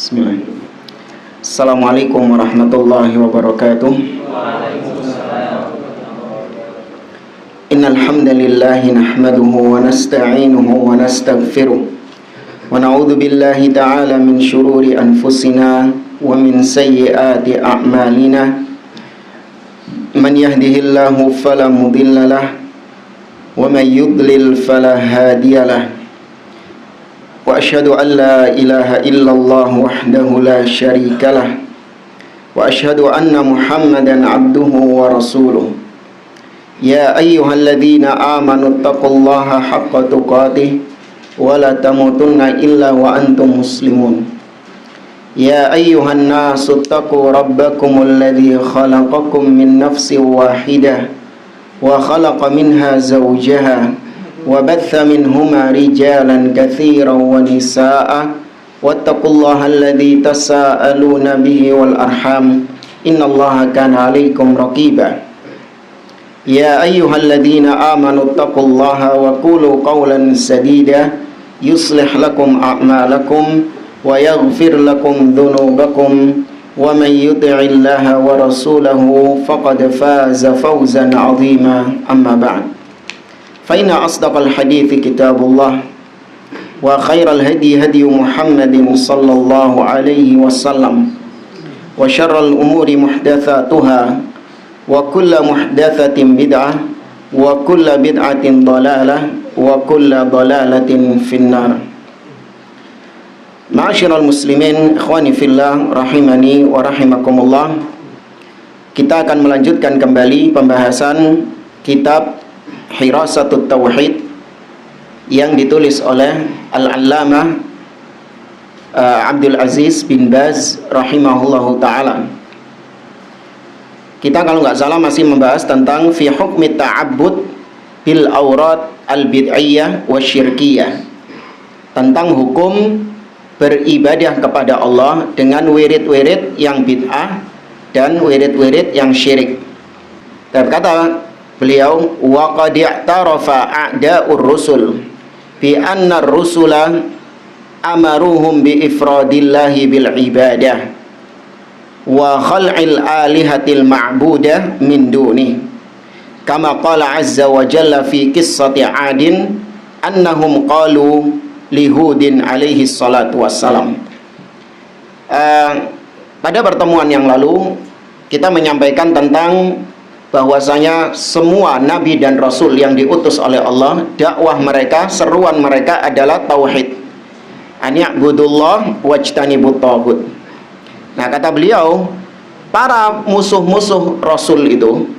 Bismillah. Assalamualaikum warahmatullahi wabarakatuh. Innal hamdalillah nahmaduhu wa nasta'inuhu wa nastaghfiruh wa na'udzu billahi ta'ala min shururi anfusina wa min sayyiati a'malina. Man yahdihillahu fala mudilla lahu wa man yudlil fala hadiya lahu. Wa asyhadu an la ilaha illallah wahdahu la syarika lah wa asyhadu anna Muhammadan abduhu wa rasuluh. Ya ayyuhalladzina amanu taqullaha haqqa tuqatih wa la tamutunna illa wa antum muslimun. Ya ayyuhan nasu taqu rabbakumul ladzi khalaqakum min nafsin wahidah wa khalaqa minha zawjaha وبث منهما رجالا كثيرا ونساء واتقوا الله الذي تساءلون به والأرحام إن الله كان عليكم رقيبا يا أيها الذين آمنوا اتقوا الله وقولوا قولا سديدا يصلح لكم أعمالكم ويغفر لكم ذنوبكم ومن يطع الله ورسوله فقد فاز فوزا عظيما أما بعد فإن أصدق الحديث كتاب الله وخير الهدي هدي محمد صلى الله عليه وسلم وشر الأمور محدثاتها وكل محدثة بدعة وكل بدعة ضلالة وكل ضلالة في النار. Ma'asyiral muslimin, ikhwani fillah, rahimani wa rahimakumullah. Kita akan melanjutkan kembali pembahasan kitab Hirasatut Tauhid yang ditulis oleh Al-Allamah Abdul Aziz bin Baz rahimahullahu ta'ala. Kita kalau nggak salah masih membahas tentang fi hukmi ta'abbud bil aurat al-bid'iyah wa syirkiyah, tentang hukum beribadah kepada Allah dengan wirid-wirid yang bid'ah dan wirid-wirid yang syirik. Dan kata beliau, wa qad i'tarafa a'da'ur rusul bi anna ar-rusula amaruhum bi ifradillahi bil ibadah wa khal'il alihatil ma'budah min duni, kama qala azza wa jalla fi qissati 'adin annahum qalu lihudin alaihi salatu wassalam. Pada pertemuan yang lalu kita menyampaikan tentang bahwasanya semua nabi dan rasul yang diutus oleh Allah, dakwah mereka, seruan mereka adalah tauhid. An ya'budullah wajtanibut taghut. Nah, kata beliau, para musuh-musuh rasul itu,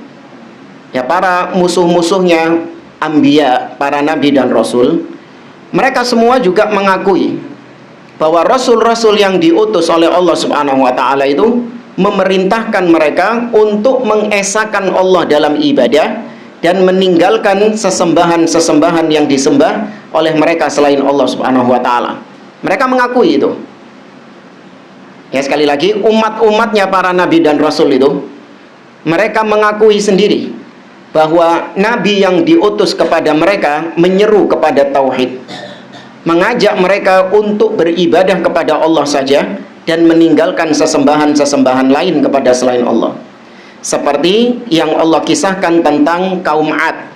ya para musuh-musuhnya anbiya, para nabi dan rasul, mereka semua juga mengakui bahwa rasul-rasul yang diutus oleh Allah Subhanahu wa taala itu memerintahkan mereka untuk mengesahkan Allah dalam ibadah dan meninggalkan sesembahan-sesembahan yang disembah oleh mereka selain Allah Subhanahu wa taala. Mereka mengakui itu. Ya, sekali lagi, umat-umatnya para nabi dan rasul itu, mereka mengakui sendiri bahwa nabi yang diutus kepada mereka menyeru kepada tauhid, mengajak mereka untuk beribadah kepada Allah saja dan meninggalkan sesembahan-sesembahan lain kepada selain Allah. Seperti yang Allah kisahkan tentang kaum Ad.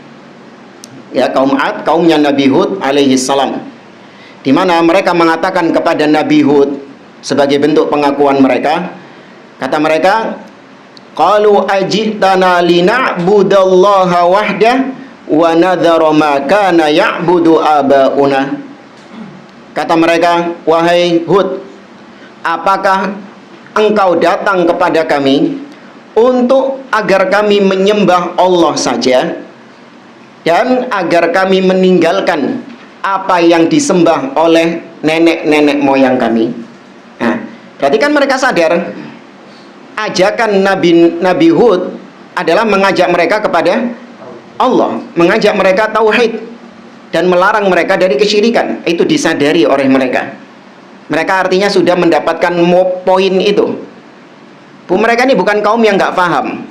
Ya, kaum Ad, kaumnya Nabi Hud alaihi salam. Di mana mereka mengatakan kepada Nabi Hud sebagai bentuk pengakuan mereka, kata mereka, qalu ajitana lina'budallaha wahdah wa nadhara ma kana ya'budu abauna. Kata mereka, wahai Hud, apakah engkau datang kepada kami untuk agar kami menyembah Allah saja dan agar kami meninggalkan apa yang disembah oleh nenek-nenek moyang kami? Nah, berarti kan mereka sadar ajakan Nabi Hud adalah mengajak mereka kepada Allah, mengajak mereka tauhid dan melarang mereka dari kesyirikan. Itu disadari oleh mereka. Mereka artinya sudah mendapatkan poin itu. Mereka ini bukan kaum yang nggak paham.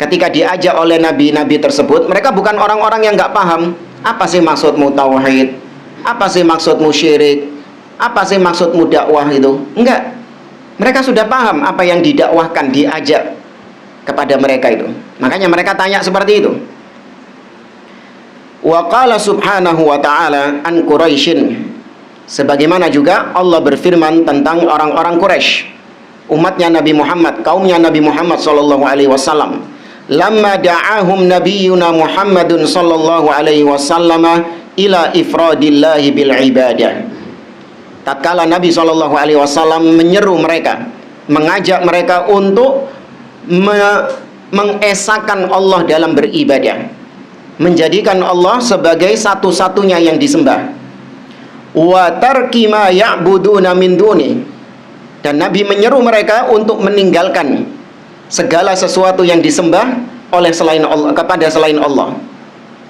Ketika diajak oleh nabi-nabi tersebut, mereka bukan orang-orang yang nggak paham. Apa sih maksudmu tauhid? Apa sih maksudmu syirik? Apa sih maksudmu dakwah itu? Enggak. Mereka sudah paham apa yang didakwahkan, diajak kepada mereka itu. Makanya mereka tanya seperti itu. Wa qala subhanahu wa ta'ala an Quraisyin. Sebagaimana juga Allah berfirman tentang orang-orang Quraisy, umatnya Nabi Muhammad, kaumnya Nabi Muhammad sallallahu alaihi wasallam. Lamma da'ahum nabiyyuna Muhammadun sallallahu alaihi wasallam ila ifradillahi bil ibadah. Tatkala Nabi sallallahu alaihi wasallam menyeru mereka, mengajak mereka untuk mengesahkan Allah dalam beribadah, menjadikan Allah sebagai satu-satunya yang disembah. Wa tarki ma ya'buduna min duni. Dan Nabi menyeru mereka untuk meninggalkan segala sesuatu yang disembah oleh selain Allah, kepada selain Allah.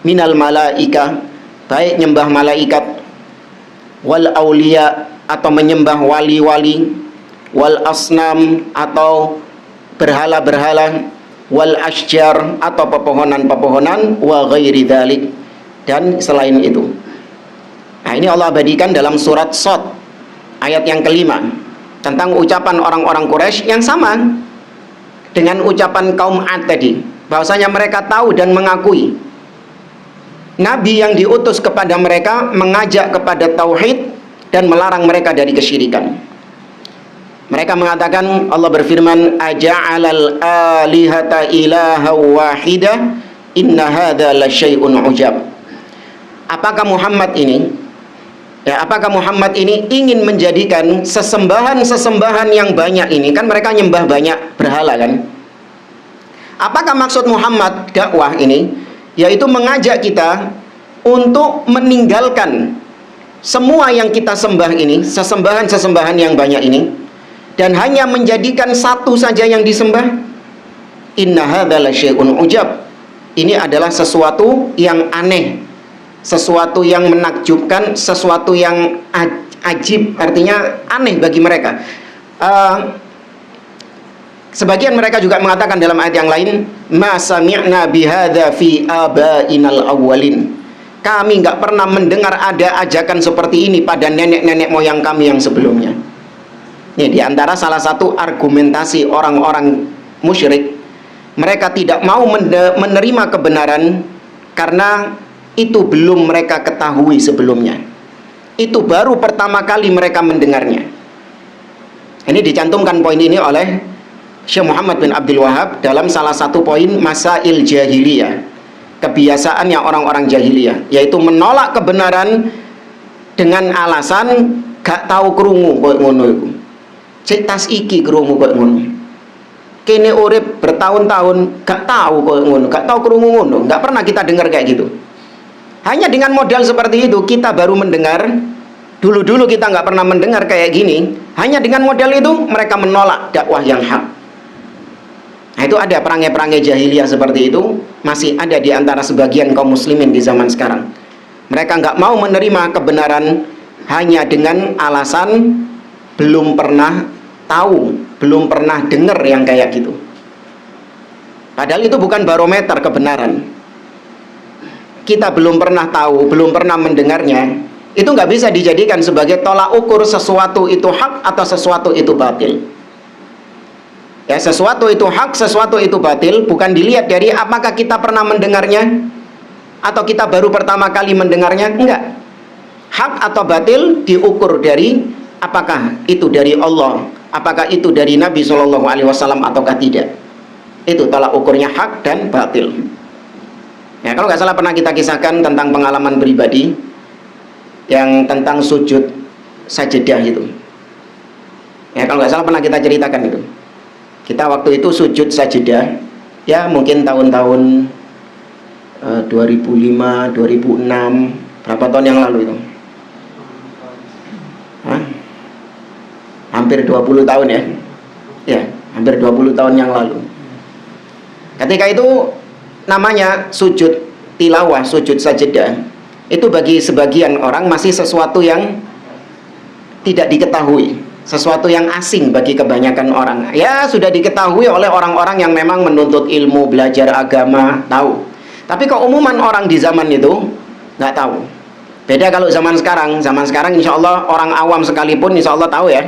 Minal malaika, baik nyembah malaikat, wal aulia atau menyembah wali-wali, wal asnam atau berhala-berhala, wal asjar atau pepohonan-pepohonan, wa ghairi dzalik, dan selain itu. Nah, ini Allah abadikan dalam surat Shad ayat yang kelima tentang ucapan orang-orang Quraisy yang sama dengan ucapan kaum Ad tadi, bahwasanya mereka tahu dan mengakui Nabi yang diutus kepada mereka mengajak kepada tauhid dan melarang mereka dari kesyirikan. Mereka mengatakan, Allah berfirman, aja'alal alihata ilaha wahidah inna hadza lasyai'un ujab. Apakah Muhammad ini ingin menjadikan sesembahan-sesembahan yang banyak ini? Kan mereka nyembah banyak berhala kan? Apakah maksud Muhammad dakwah ini? Yaitu mengajak kita untuk meninggalkan semua yang kita sembah ini, sesembahan-sesembahan yang banyak ini, dan hanya menjadikan satu saja yang disembah. Inna hadza lasyai'un ujab. Ini adalah sesuatu yang aneh, sesuatu yang menakjubkan, sesuatu yang ajib, artinya aneh bagi mereka. Sebagian mereka juga mengatakan dalam ayat yang lain, ma sami'na bihadza fi abainal awwalin. Kami nggak pernah mendengar ada ajakan seperti ini pada nenek-nenek moyang kami yang sebelumnya. Ini diantara salah satu argumentasi orang-orang musyrik. Mereka tidak mau menerima kebenaran karena itu belum mereka ketahui sebelumnya. Itu baru pertama kali mereka mendengarnya. Ini dicantumkan poin ini oleh Syekh Muhammad bin Abdul Wahab dalam salah satu poin Masail Jahiliyah, kebiasaannya orang-orang jahiliyah, yaitu menolak kebenaran dengan alasan gak tahu krungu koyo ngono iku. Cek tas iki krungu koyo ngono. Kene urip bertahun-tahun gak tahu koyo ngono, gak tahu krungu ngono, gak pernah kita dengar kayak gitu. Hanya dengan modal seperti itu kita baru mendengar. Dulu-dulu kita nggak pernah mendengar kayak gini. Hanya dengan modal itu mereka menolak dakwah yang hak. Nah, itu ada perangai-perangai jahiliyah seperti itu, masih ada di antara sebagian kaum muslimin di zaman sekarang. Mereka nggak mau menerima kebenaran hanya dengan alasan belum pernah tahu, belum pernah dengar yang kayak gitu. Padahal itu bukan barometer kebenaran. Kita belum pernah tahu, belum pernah mendengarnya, itu nggak bisa dijadikan sebagai tolak ukur sesuatu itu hak atau sesuatu itu batil. Ya, sesuatu itu hak, sesuatu itu batil bukan dilihat dari apakah kita pernah mendengarnya atau kita baru pertama kali mendengarnya. Enggak. Hak atau batil diukur dari apakah itu dari Allah, apakah itu dari Nabi SAW ataukah tidak. Itu tolak ukurnya hak dan batil. Ya, kalau nggak salah pernah kita kisahkan tentang pengalaman pribadi yang tentang sujud sajadah itu. Ya, kalau nggak salah pernah kita ceritakan itu. Kita waktu itu sujud sajadah, ya mungkin tahun-tahun 2005, 2006, berapa tahun yang lalu itu? Hah? Hampir 20 tahun ya. Ya, hampir 20 tahun yang lalu. Ketika itu namanya sujud tilawah, sujud sajadah. Itu bagi sebagian orang masih sesuatu yang tidak diketahui, sesuatu yang asing bagi kebanyakan orang. Ya sudah diketahui oleh orang-orang yang memang menuntut ilmu, belajar agama, tahu. Tapi keumuman orang di zaman itu nggak tahu. Beda kalau zaman sekarang. Zaman sekarang insya Allah orang awam sekalipun insya Allah tahu ya,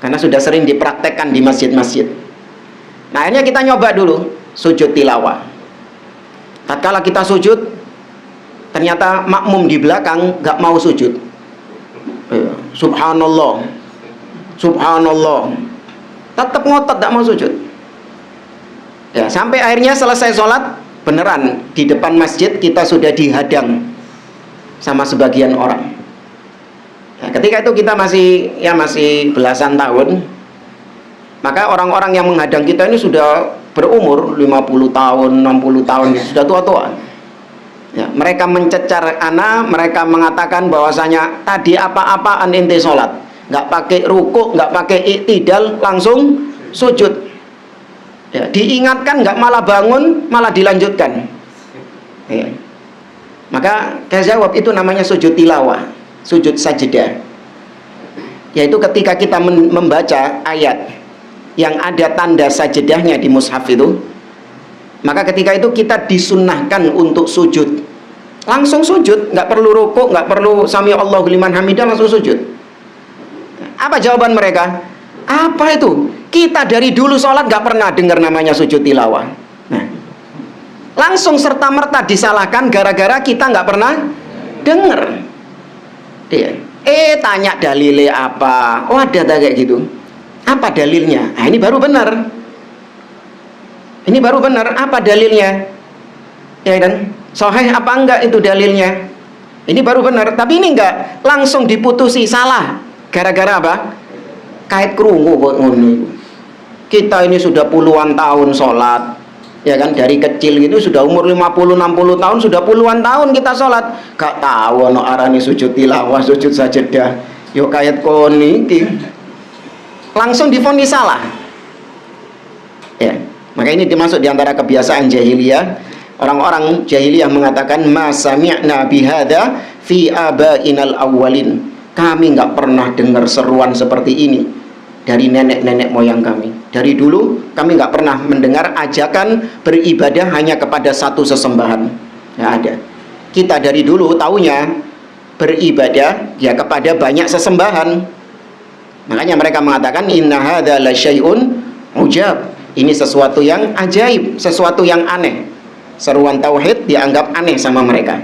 karena sudah sering dipraktekkan di masjid-masjid. Nah akhirnya kita nyoba dulu sujud tilawah. Tatkala kita sujud, ternyata makmum di belakang gak mau sujud. Subhanallah, subhanallah, tetap ngotot gak mau sujud. Ya, sampai akhirnya selesai sholat, beneran di depan masjid kita sudah dihadang sama sebagian orang. Ya, ketika itu kita masih belasan tahun, maka orang-orang yang menghadang kita ini sudah berumur 50 tahun, 60 tahun, sudah tua-tua. Ya, mereka mencecar ana, mereka mengatakan bahwasanya tadi apa-apaan ente sholat, nggak pakai rukuk, nggak pakai iktidal, langsung sujud. Ya, diingatkan nggak malah bangun, malah dilanjutkan. Ya. Maka saya jawab itu namanya sujud tilawah, sujud sajdah. Yaitu ketika kita membaca ayat yang ada tanda sajdahnya di mushaf itu, maka ketika itu kita disunnahkan untuk sujud, langsung sujud, nggak perlu rukuk, nggak perlu sami Allahu liman hamidah, langsung sujud. Apa jawaban mereka? Apa itu? Kita dari dulu sholat nggak pernah dengar namanya sujud tilawah. Nah, langsung serta-merta disalahkan gara-gara kita nggak pernah dengar. Iya. Tanya dalilnya apa? Oh ada kayak gitu. Apa dalilnya? Nah, ini baru benar. Ini baru benar. Apa dalilnya? Ya kan? Sahih apa enggak itu dalilnya? Ini baru benar. Tapi ini enggak langsung diputusi salah. Gara-gara apa? Kait krungu kok ngono. Kita ini sudah puluhan tahun sholat, ya kan, dari kecil gitu sudah umur 50-60 tahun, sudah puluhan tahun kita sholat, gak tahu no arani sujud tilawah, sujud sajdah, yo kait koni langsung divonis salah. Ya, maka ini dimasuk diantara kebiasaan jahiliyah. Orang-orang jahiliyah mengatakan ma sami'na bihadza fi abainal awwalin. Kami nggak pernah dengar seruan seperti ini dari nenek-nenek moyang kami. Dari dulu kami nggak pernah mendengar ajakan beribadah hanya kepada satu sesembahan. Nggak ada. Kita dari dulu taunya beribadah ya kepada banyak sesembahan. Makanya mereka mengatakan inna hadza la syai'un ujab. Ini sesuatu yang ajaib, sesuatu yang aneh. Seruan tauhid dianggap aneh sama mereka.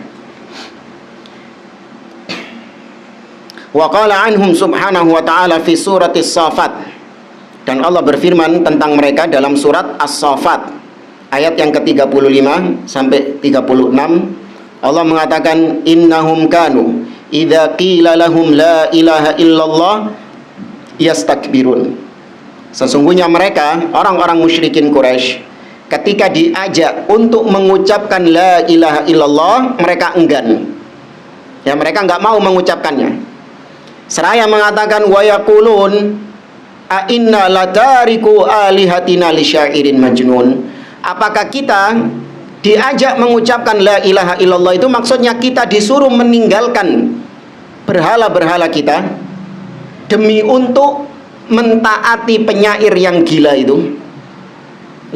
Wa qala anhum subhanahu wa ta'ala fi surati As-Saffat. Dan Allah berfirman tentang mereka dalam surat As-Saffat ayat yang ke-35 sampai 36. Allah mengatakan innahum kanu idza qila lahum la ilaha illallah yastakbirun. Sesungguhnya mereka orang-orang musyrikin Quraisy ketika diajak untuk mengucapkan la ilaha illallah mereka enggan. Ya, mereka enggak mau mengucapkannya. Seraya mengatakan wa yaqulun a inna latariku alihatina li syairin majnun. Apakah kita diajak mengucapkan la ilaha illallah itu maksudnya kita disuruh meninggalkan berhala-berhala kita demi untuk mentaati penyair yang gila itu?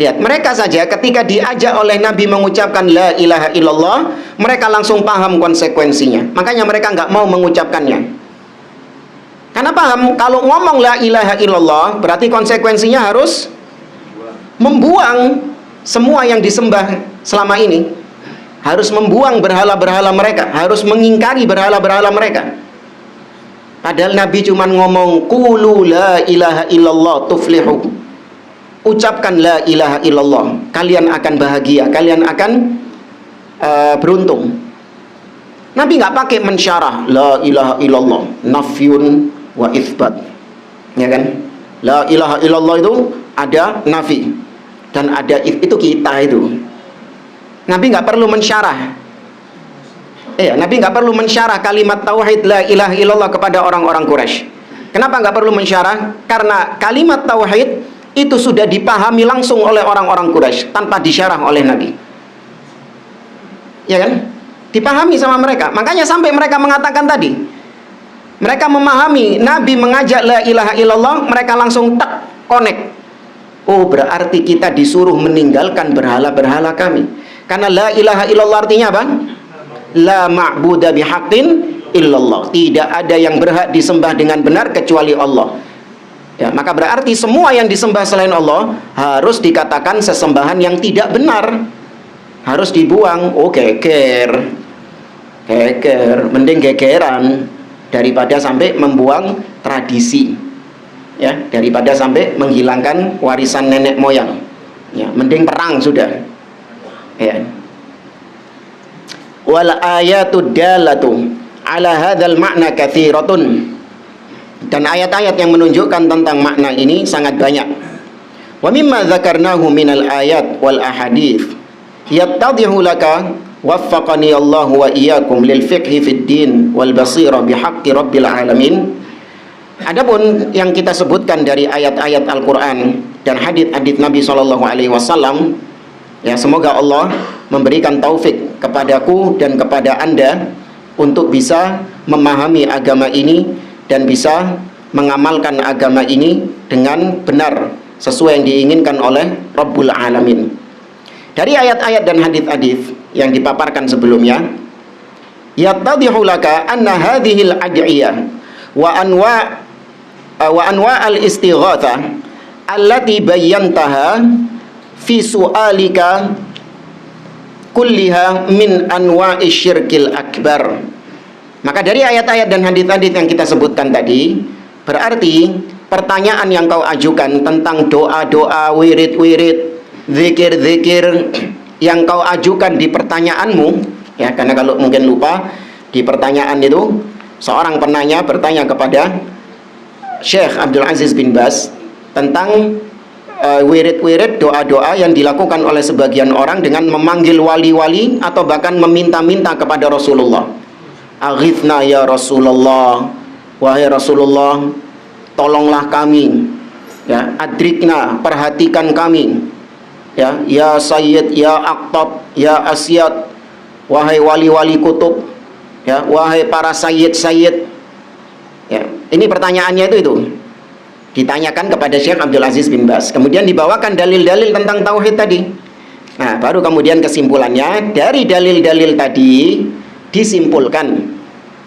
Lihat, mereka saja ketika diajak oleh Nabi mengucapkan la ilaha illallah, mereka langsung paham konsekuensinya. Makanya mereka nggak mau mengucapkannya. Karena paham kalau ngomong la ilaha illallah berarti konsekuensinya harus membuang semua yang disembah selama ini, harus membuang berhala-berhala mereka, harus mengingkari berhala-berhala mereka. Padahal Nabi cuma ngomong qulu la ilaha illallah tuflihu. Ucapkan la ilaha illallah, kalian akan bahagia, kalian akan beruntung. Nabi nggak pakai mensyarah la ilaha illallah nafyun wa itsbat, ya kan? La ilaha illallah itu ada nafi dan ada itu kita itu. Nabi nggak perlu mensyarah. Nabi nggak perlu mensyarah kalimat tauhid la ilaha illallah kepada orang-orang Quraisy. Kenapa nggak perlu mensyarah? Karena kalimat tauhid itu sudah dipahami langsung oleh orang-orang Quraisy tanpa disyarah oleh Nabi. Ya kan? Dipahami sama mereka. Makanya sampai mereka mengatakan tadi, mereka memahami Nabi mengajak la ilaha illallah, mereka langsung tak connect. Oh, berarti kita disuruh meninggalkan berhala-berhala kami. Karena la ilaha illallah artinya apa? La ma'buda bihaqqin illallah. Tidak ada yang berhak disembah dengan benar kecuali Allah. Ya, maka berarti semua yang disembah selain Allah harus dikatakan sesembahan yang tidak benar. Harus dibuang. Oh, geger. Mending gegeran daripada sampai membuang tradisi. Ya, daripada sampai menghilangkan warisan nenek moyang. Ya, mending perang sudah. Ya. Wal ayatud dalatu ala hadzal ma'na katsiratun. Dan ayat-ayat yang menunjukkan tentang makna ini sangat banyak. Wa mimma dzakarnahu minal ayat wal ahadits yattadhihu laka waffaqani Allah wa iyyakum lil fiqhi fid din wal basira bihaqqi rabbil alamin. Adapun yang kita sebutkan dari ayat-ayat Al-Qur'an dan hadits-hadits Nabi sallallahu alaihi wasallam, ya semoga Allah memberikan taufik kepadaku dan kepada Anda untuk bisa memahami agama ini dan bisa mengamalkan agama ini dengan benar sesuai yang diinginkan oleh Rabbul Alamin. Dari ayat-ayat dan hadits-hadits yang dipaparkan sebelumnya, yattadhihu laka anna hadhil ad'iyah wa anwa al-istighatsah allati bayyantaha fi su'alika kulliha min anwa'i syirkil akbar. Maka dari ayat-ayat dan hadits-hadits yang kita sebutkan tadi, berarti pertanyaan yang kau ajukan tentang doa-doa, wirid-wirid, zikir-zikir yang kau ajukan di pertanyaanmu, ya, karena kalau mungkin lupa, di pertanyaan itu seorang penanya bertanya kepada Syekh Abdul Aziz bin Baz tentang wirid-wirid, doa-doa yang dilakukan oleh sebagian orang dengan memanggil wali-wali atau bahkan meminta-minta kepada Rasulullah. Aghithna ya Rasulullah, wahai Rasulullah, tolonglah kami, ya, adrikna, perhatikan kami, ya Sayyid, ya Aqtab, ya Asyad, wahai wali-wali kutub, ya, wahai para sayyid-sayyid. Ya, ini pertanyaannya itu ditanyakan kepada Syekh Abdul Aziz bin Baz. Kemudian dibawakan dalil-dalil tentang tauhid tadi. Nah, baru kemudian kesimpulannya dari dalil-dalil tadi disimpulkan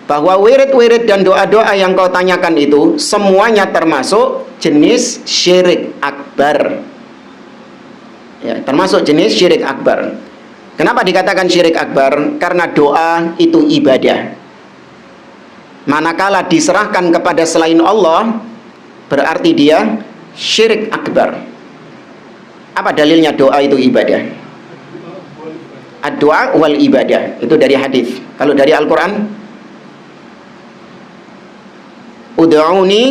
bahwa wirid-wirid dan doa-doa yang kau tanyakan itu semuanya termasuk jenis syirik akbar. Ya, termasuk jenis syirik akbar. Kenapa dikatakan syirik akbar? Karena doa itu ibadah. Manakala diserahkan kepada selain Allah, berarti dia syirik akbar. Apa dalilnya doa itu ibadah? Ad-du'a wal ibadah. Itu dari hadis. Kalau dari Al-Quran, ud'uni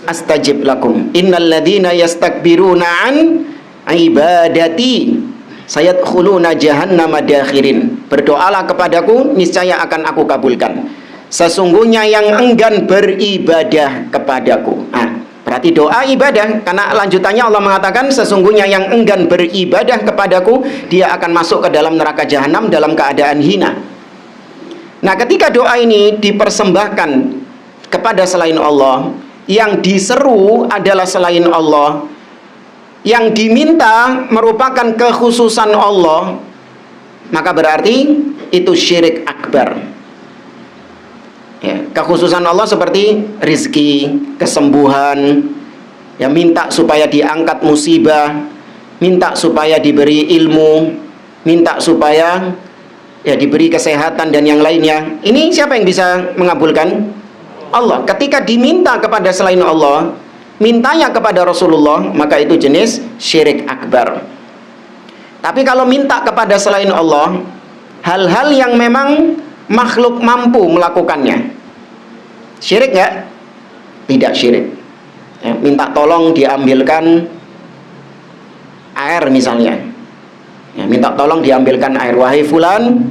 astajib lakum innal ladzina yastakbiruna an ibadati sayadkhuluna jahannama dakhirin. Berdoalah kepadaku, niscaya akan aku kabulkan. Sesungguhnya yang enggan beribadah kepadaku. Berarti doa ibadah, karena lanjutannya Allah mengatakan sesungguhnya yang enggan beribadah kepadaku dia akan masuk ke dalam neraka jahanam dalam keadaan hina. Nah, ketika doa ini dipersembahkan kepada selain Allah, yang diseru adalah selain Allah, yang diminta merupakan kekhususan Allah, maka berarti itu syirik akbar. Ya, kekhususan Allah seperti rizki, kesembuhan, ya, minta supaya diangkat musibah, minta supaya diberi ilmu, minta supaya ya diberi kesehatan dan yang lainnya. Ini siapa yang bisa mengabulkan? Allah. Ketika diminta kepada selain Allah, mintanya kepada Rasulullah, maka itu jenis syirik akbar. Tapi kalau minta kepada selain Allah, hal-hal yang memang makhluk mampu melakukannya, syirik nggak? Tidak syirik. Ya, minta tolong diambilkan air misalnya. Ya, minta tolong diambilkan air. Wahai fulan,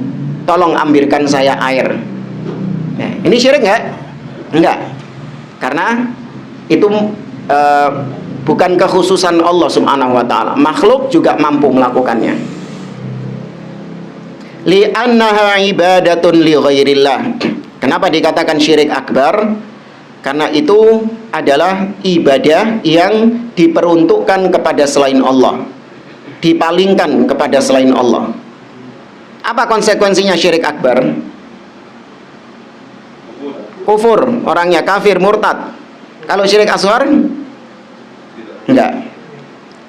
tolong ambilkan saya air. Ya, ini syirik nggak? Enggak. Karena itu bukan kekhususan Allah Subhanahu wa ta'ala. Makhluk juga mampu melakukannya. Li'annaha ibadatun li ghairillah. Kenapa dikatakan syirik akbar? Karena itu adalah ibadah yang diperuntukkan kepada selain Allah, dipalingkan kepada selain Allah. Apa konsekuensinya syirik akbar? kufur, orangnya kafir, murtad. Kalau syirik asghar enggak.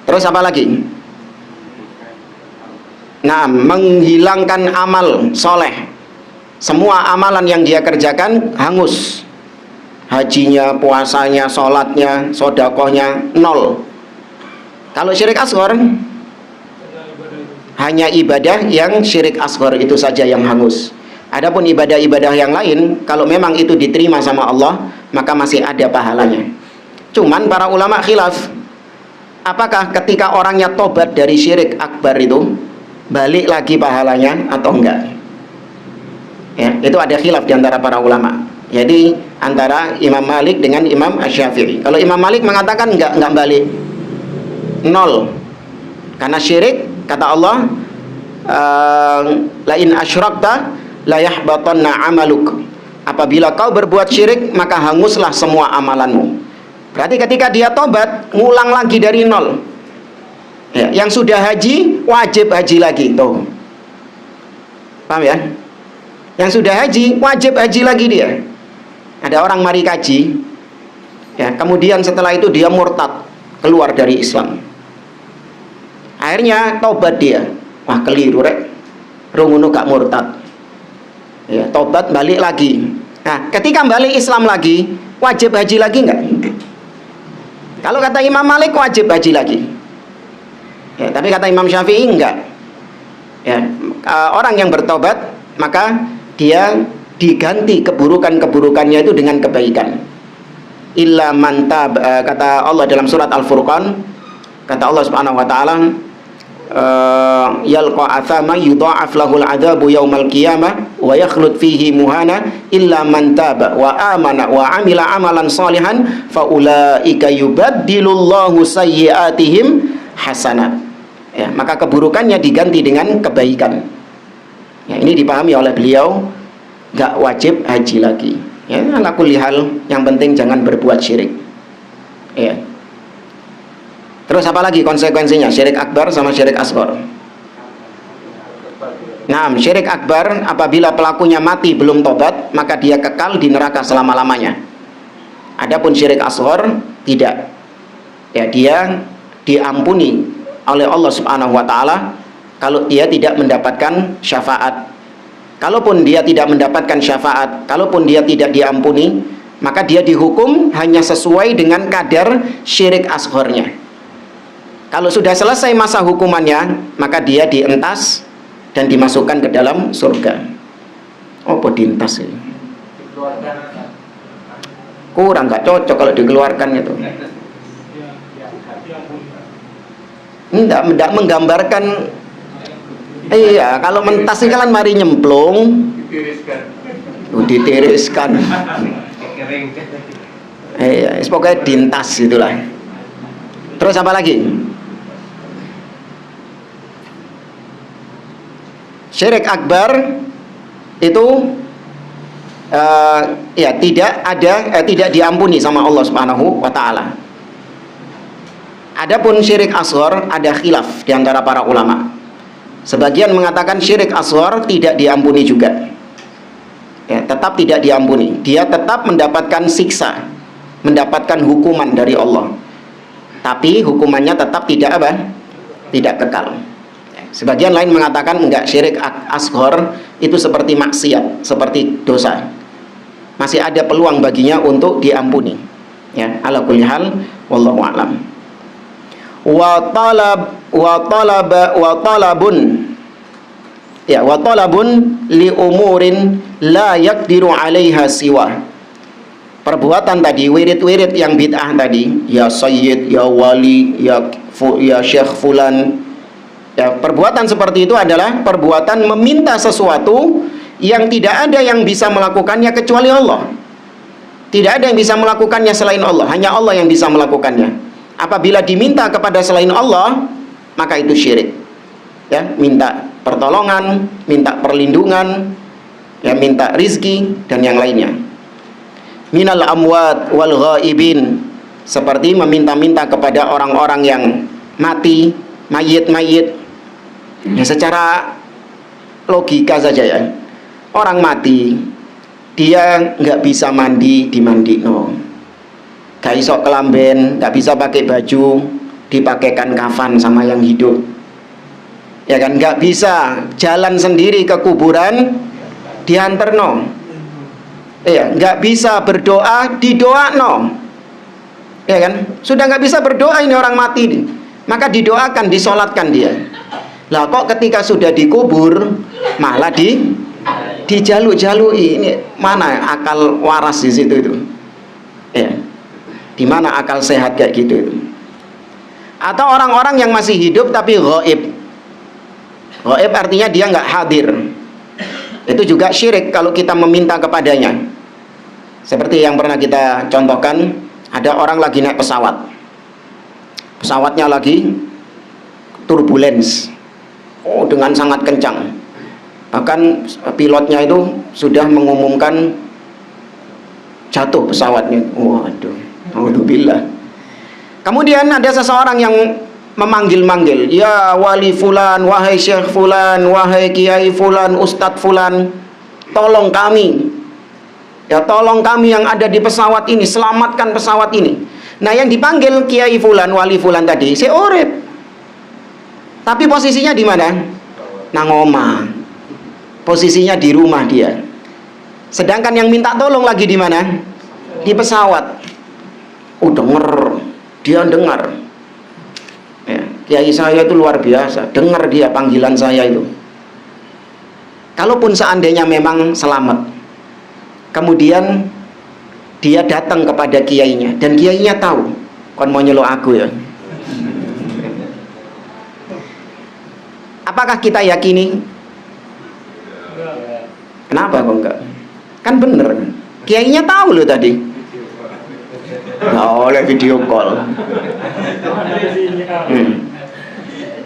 Terus apa lagi? Nah, menghilangkan amal soleh. Semua amalan yang dia kerjakan hangus. Hajinya, puasanya, sholatnya, sodakohnya, nol. Kalau syirik asghar, hanya ibadah yang syirik asghar itu saja yang hangus. Adapun ibadah-ibadah yang lain, kalau memang itu diterima sama Allah, maka masih ada pahalanya. Cuman para ulama khilaf, apakah ketika orangnya tobat dari syirik akbar itu balik lagi pahalanya atau enggak? Ya, itu ada khilaf di antara para ulama. Jadi antara Imam Malik dengan Imam Asy-Syafi'i. Kalau Imam Malik mengatakan enggak balik. Nol. Karena syirik, kata Allah, la in asyrakta la yahbatanna amaluk. Apabila kau berbuat syirik, maka hanguslah semua amalanmu. Berarti ketika dia tobat, ngulang lagi dari nol. Ya, yang sudah haji, wajib haji lagi. Tuh. Paham ya? Yang sudah haji, wajib haji lagi dia. Ada orang mari kaji, ya, kemudian setelah itu dia murtad, keluar dari Islam. Akhirnya tobat dia. Wah, keliru rek. Rungono gak murtad. Ya, tobat balik lagi. Nah, ketika balik Islam lagi, wajib haji lagi enggak? Kalau kata Imam Malik wajib haji lagi. Ya, tapi kata Imam Syafi'i enggak. Ya, orang yang bertobat maka dia diganti keburukan-keburukannya itu dengan kebaikan. Illa man tab, kata Allah dalam surat Al-Furqan, kata Allah Subhanahu wa taala, yalqa athama yudha'af lahul adzabu yaumal qiyamah wa yakhlud fihi muhana illa man taba wa amana wa amila amalan salihan fa ulaika yubaddilullahu sayyi'atihim hasanat. Ya, maka keburukannya diganti dengan kebaikan. Ya, ini dipahami oleh beliau, gak wajib haji lagi. Ya, ala kulli hal, yang penting jangan berbuat syirik. Ya. Terus apa lagi konsekuensinya? Syirik akbar sama syirik asghar. Nah, syirik akbar apabila pelakunya mati belum tobat, maka dia kekal di neraka selama-lamanya. Adapun syirik asghar tidak. Ya, dia diampuni oleh Allah Subhanahu wa taala kalau dia tidak mendapatkan syafaat. Kalaupun dia tidak mendapatkan syafaat, kalaupun dia tidak diampuni, maka dia dihukum hanya sesuai dengan kadar syirik asgharnya. Kalau sudah selesai masa hukumannya, maka dia dientas dan dimasukkan ke dalam surga. Oh, dientas ini. Kurang, nggak cocok kalau dikeluarkan itu. Tidak menggambarkan. Iya, kalau mentas ini kan mari nyemplung, ditiriskan. Iya, pokoknya dintas itulah. Terus apa lagi? Syirik akbar itu ya tidak diampuni sama Allah Subhanahu wa taala. Adapun syirik asghar ada khilaf di antara para ulama. Sebagian mengatakan syirik asghar tidak diampuni juga. Ya, tetap tidak diampuni. Dia tetap mendapatkan siksa, mendapatkan hukuman dari Allah. Tapi hukumannya tetap tidak apa? Tidak kekal. Sebagian lain mengatakan enggak, syirik asghar itu seperti maksiat, seperti dosa. Masih ada peluang baginya untuk diampuni. Ya, ala kulli hal wallahu a'lam. Wa talabun li umurin la yaqdiru 'alaiha siwa. Perbuatan tadi, wirid-wirid yang bid'ah tadi, ya sayyid, ya wali, ya syekh fulan. Ya, perbuatan seperti itu adalah perbuatan meminta sesuatu yang tidak ada yang bisa melakukannya kecuali Allah. Tidak ada yang bisa melakukannya selain Allah, hanya Allah yang bisa melakukannya. Apabila diminta kepada selain Allah, maka itu syirik. Ya, minta pertolongan, minta perlindungan, ya, minta rizki dan yang lainnya. Minal amwat wal ghaibin, seperti meminta-minta kepada orang-orang yang mati, mayit-mayit. Ya, secara logika saja ya. Orang mati, dia nggak bisa mandi, dimandino, gak iso kelamben, nggak bisa pakai baju, dipakaikan kafan sama yang hidup, ya kan, nggak bisa jalan sendiri ke kuburan, dianterno, ya, nggak bisa berdoa, didoakno, ya kan, sudah nggak bisa berdoa ini orang mati nih, maka didoakan, disolatkan dia. Lah kok ketika sudah dikubur malah dijaluk-jalui, ini mana akal waras di situ itu, ya, di mana akal sehat kayak gitu itu. Atau orang-orang yang masih hidup tapi ghaib. Ghaib artinya dia nggak hadir. Itu juga syirik kalau kita meminta kepadanya. Seperti yang pernah kita contohkan, ada orang lagi naik pesawat, pesawatnya lagi turbulence, dengan sangat kencang. Bahkan pilotnya itu sudah mengumumkan jatuh pesawatnya. Waduh, alhamdulillah. Kemudian ada seseorang yang memanggil-manggil, ya wali fulan, wahai syekh fulan, wahai kiai fulan, ustadz fulan, tolong kami, ya tolong kami yang ada di pesawat ini, selamatkan pesawat ini. Nah yang dipanggil kiai fulan, wali fulan tadi, si urip, tapi posisinya di mana? Nang omah, posisinya di rumah dia. Sedangkan yang minta tolong lagi di mana? Di pesawat. Denger, dia dengar. Ya, kiai saya itu luar biasa, dengar dia panggilan saya itu. Kalaupun seandainya memang selamat, kemudian dia datang kepada kiainya, dan kiainya tahu, kon mau nyeluk aku ya. Apakah kita yakini? Kenapa kok enggak? Kan bener, kiainya tahu loh tadi. Nggak oleh video call.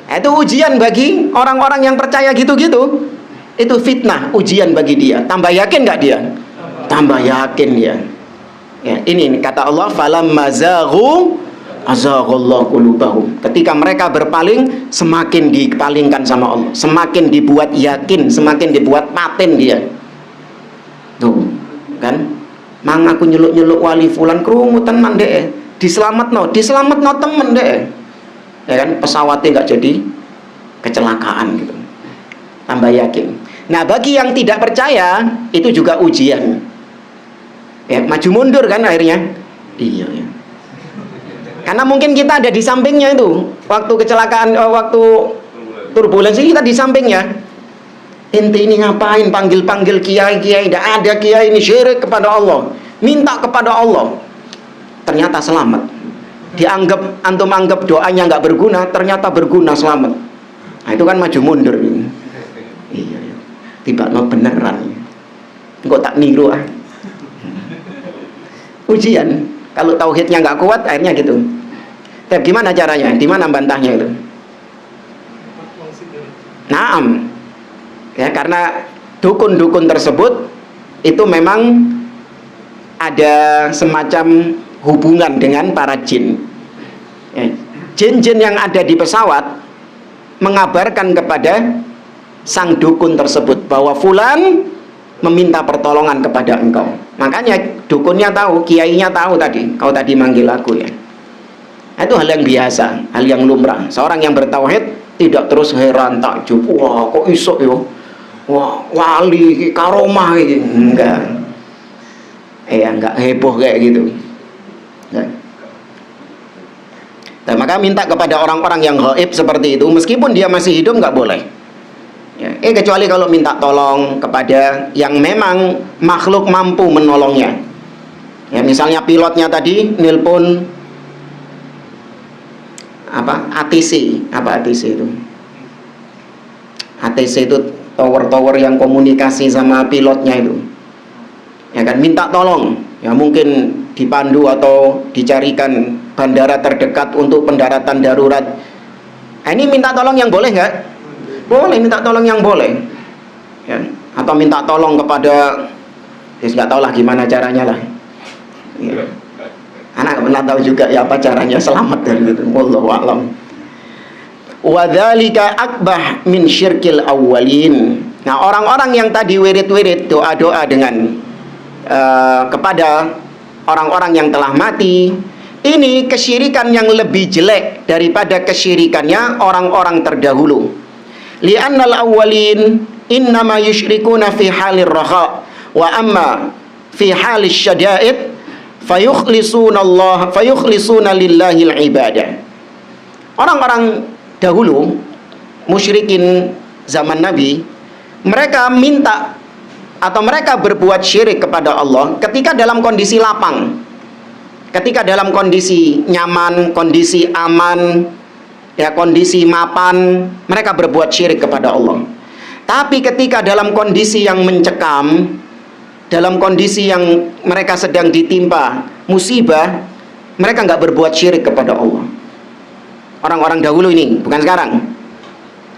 Itu ujian bagi orang-orang yang percaya gitu-gitu. Itu fitnah, ujian bagi dia. Tambah yakin nggak dia? Tambah yakin dia. Ya, ini kata Allah, falamma zaghu azaghallahu qulubahum. Ketika mereka berpaling, semakin dipalingkan sama Allah, semakin dibuat yakin, semakin dibuat paten dia. Tuh, kan? Mang aku nyeluk-nyeluk wali fulan krungu tenan deh, diselametno temen deh, ya kan, pesawatnya nggak jadi kecelakaan gitu, tambah yakin. Nah bagi yang tidak percaya itu juga ujian, ya, maju mundur kan akhirnya. Iya ya, karena mungkin kita ada di sampingnya itu waktu kecelakaan, waktu turbulensi kita di sampingnya. Ente ini ngapain panggil-panggil kiai? Tidak ada kiai, ini syirik kepada Allah, minta kepada Allah. Ternyata selamat. Dianggap, antum anggap doanya nggak berguna, ternyata berguna, selamat. Nah, itu kan maju mundur. Iya, tiba no beneran. Kok tak niru ah? Ujian. Kalau tauhidnya nggak kuat, akhirnya gitu. Tapi gimana caranya? Di mana bantahnya itu? Naam. Ya, karena dukun-dukun tersebut itu memang ada semacam hubungan dengan para jin. Ya, jin-jin yang ada di pesawat mengabarkan kepada sang dukun tersebut bahwa fulan meminta pertolongan kepada engkau. Makanya dukunnya tahu, kiainya tahu tadi, kau tadi manggil aku ya. Itu hal yang biasa, hal yang lumrah. Seorang yang bertauhid tidak terus heran takjub, wah kok iso yo, wah wali karomah ini, enggak, enggak heboh kayak gitu. Dan maka minta kepada orang-orang yang gaib seperti itu, meskipun dia masih hidup nggak boleh. Ya, kecuali kalau minta tolong kepada yang memang makhluk mampu menolongnya. Ya, misalnya pilotnya tadi nelpon ATC, ATC itu? ATC itu tower-tower yang komunikasi sama pilotnya itu. Ya kan, minta tolong. Ya mungkin dipandu atau dicarikan bandara terdekat untuk pendaratan darurat. Ini minta tolong yang boleh nggak? Boleh, minta tolong yang boleh. Ya, atau minta tolong kepada, ya nggak tahu lah gimana caranya lah. Ya. Anak pernah tahu juga ya apa caranya selamat dari itu. Wallahu a'lam. Wa dzalika akbah min syirkil awwalin. Nah, orang-orang yang tadi wirid-wirid doa-doa dengan kepada orang-orang yang telah mati. Ini kesyirikan yang lebih jelek daripada kesyirikannya orang-orang terdahulu. Li'annal awwalin innama yusyrikuna fi halir raha wa amma fi halis syada'id fayukhlisuna lillahil ibadah. Orang-orang dahulu, musyrikin zaman Nabi, mereka minta atau mereka berbuat syirik kepada Allah ketika dalam kondisi lapang, ketika dalam kondisi nyaman, kondisi aman, ya, kondisi mapan, mereka berbuat syirik kepada Allah. Tapi ketika dalam kondisi yang mencekam, dalam kondisi yang mereka sedang ditimpa musibah, mereka nggak berbuat syirik kepada Allah. Orang-orang dahulu ini, bukan sekarang.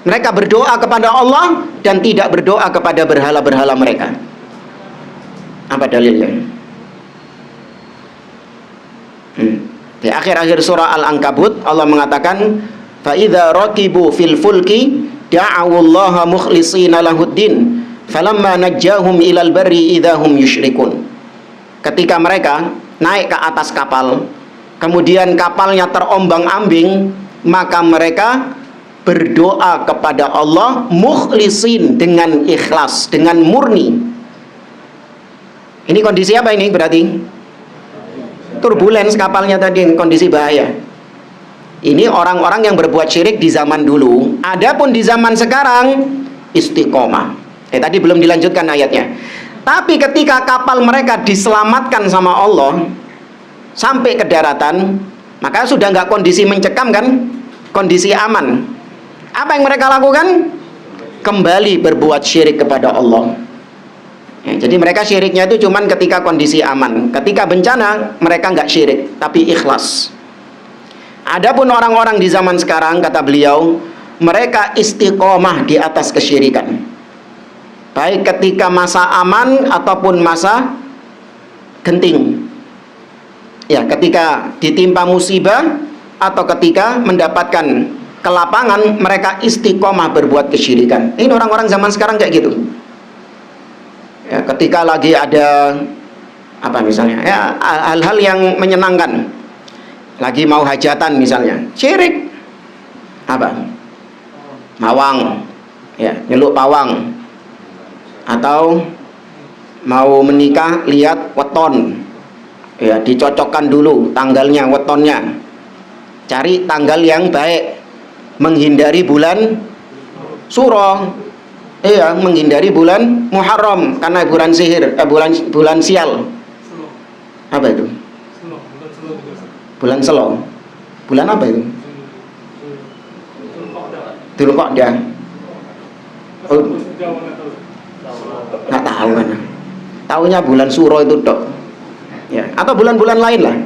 Mereka berdoa kepada Allah dan tidak berdoa kepada berhala-berhala mereka. Apa dalilnya? Di akhir-akhir surah Al-Ankabut Allah mengatakan, fa idza raqibu fil fulki da'awullaha mukhlishina lahuddin falamma najjahum ilal barri idza hum yusyrikun. Ketika mereka naik ke atas kapal, kemudian kapalnya terombang-ambing, maka mereka berdoa kepada Allah mukhlisin, dengan ikhlas, dengan murni. Ini kondisi apa ini berarti? Turbulence kapalnya tadi, kondisi bahaya. Ini orang-orang yang berbuat syirik di zaman dulu. Adapun di zaman sekarang istiqomah. Tadi belum dilanjutkan ayatnya. Tapi ketika kapal mereka diselamatkan sama Allah sampai ke daratan, maka sudah nggak kondisi mencekam kan, kondisi aman. Apa yang mereka lakukan? Kembali berbuat syirik kepada Allah. Ya, jadi mereka syiriknya itu cuman ketika kondisi aman. Ketika bencana mereka nggak syirik, tapi ikhlas. Adapun orang-orang di zaman sekarang, kata beliau, mereka istiqomah di atas kesyirikan. Baik ketika masa aman ataupun masa genting. Ya, ketika ditimpa musibah atau ketika mendapatkan kelapangan, mereka istiqomah berbuat kesyirikan. Ini orang-orang zaman sekarang kayak gitu. Ya, ketika lagi ada apa misalnya, ya, hal-hal yang menyenangkan, lagi mau hajatan misalnya, syirik. Apa? Mawang, ya, nyeluk pawang. Atau mau menikah, lihat weton, ya, dicocokkan dulu tanggalnya, wetonnya, cari tanggal yang baik, menghindari bulan Suro, iya, menghindari bulan Muharram karena bulan sihir, bulan sial. Apa itu? Bulan Selo. Bulan apa itu? Dzulqa'dah. Oh, nggak tahu kan? Tahunya bulan Suro itu dok. Ya, atau bulan-bulan lain lah.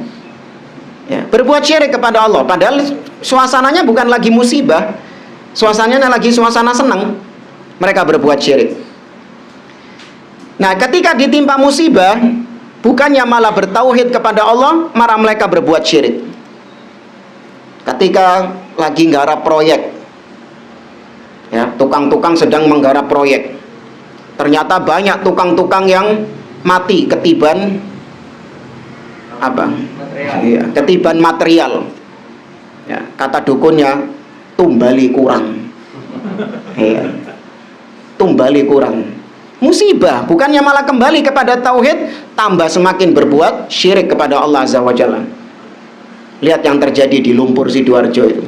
Ya, berbuat syirik kepada Allah, padahal suasananya bukan lagi musibah, suasananya lagi suasana senang. Mereka berbuat syirik. Nah, ketika ditimpa musibah, bukannya malah bertauhid kepada Allah, malah mereka berbuat syirik. Ketika lagi nggarap proyek, ya, tukang-tukang sedang menggarap proyek, ternyata banyak tukang-tukang yang mati ketiban apa? Ya, ketiban material. Ya, kata dukunnya tumbali kurang. Ya, tumbali kurang. Musibah, bukannya malah kembali kepada tauhid, tambah semakin berbuat syirik kepada Allah Azza wa Jalla. Lihat yang terjadi di Lumpur Sidoarjo itu.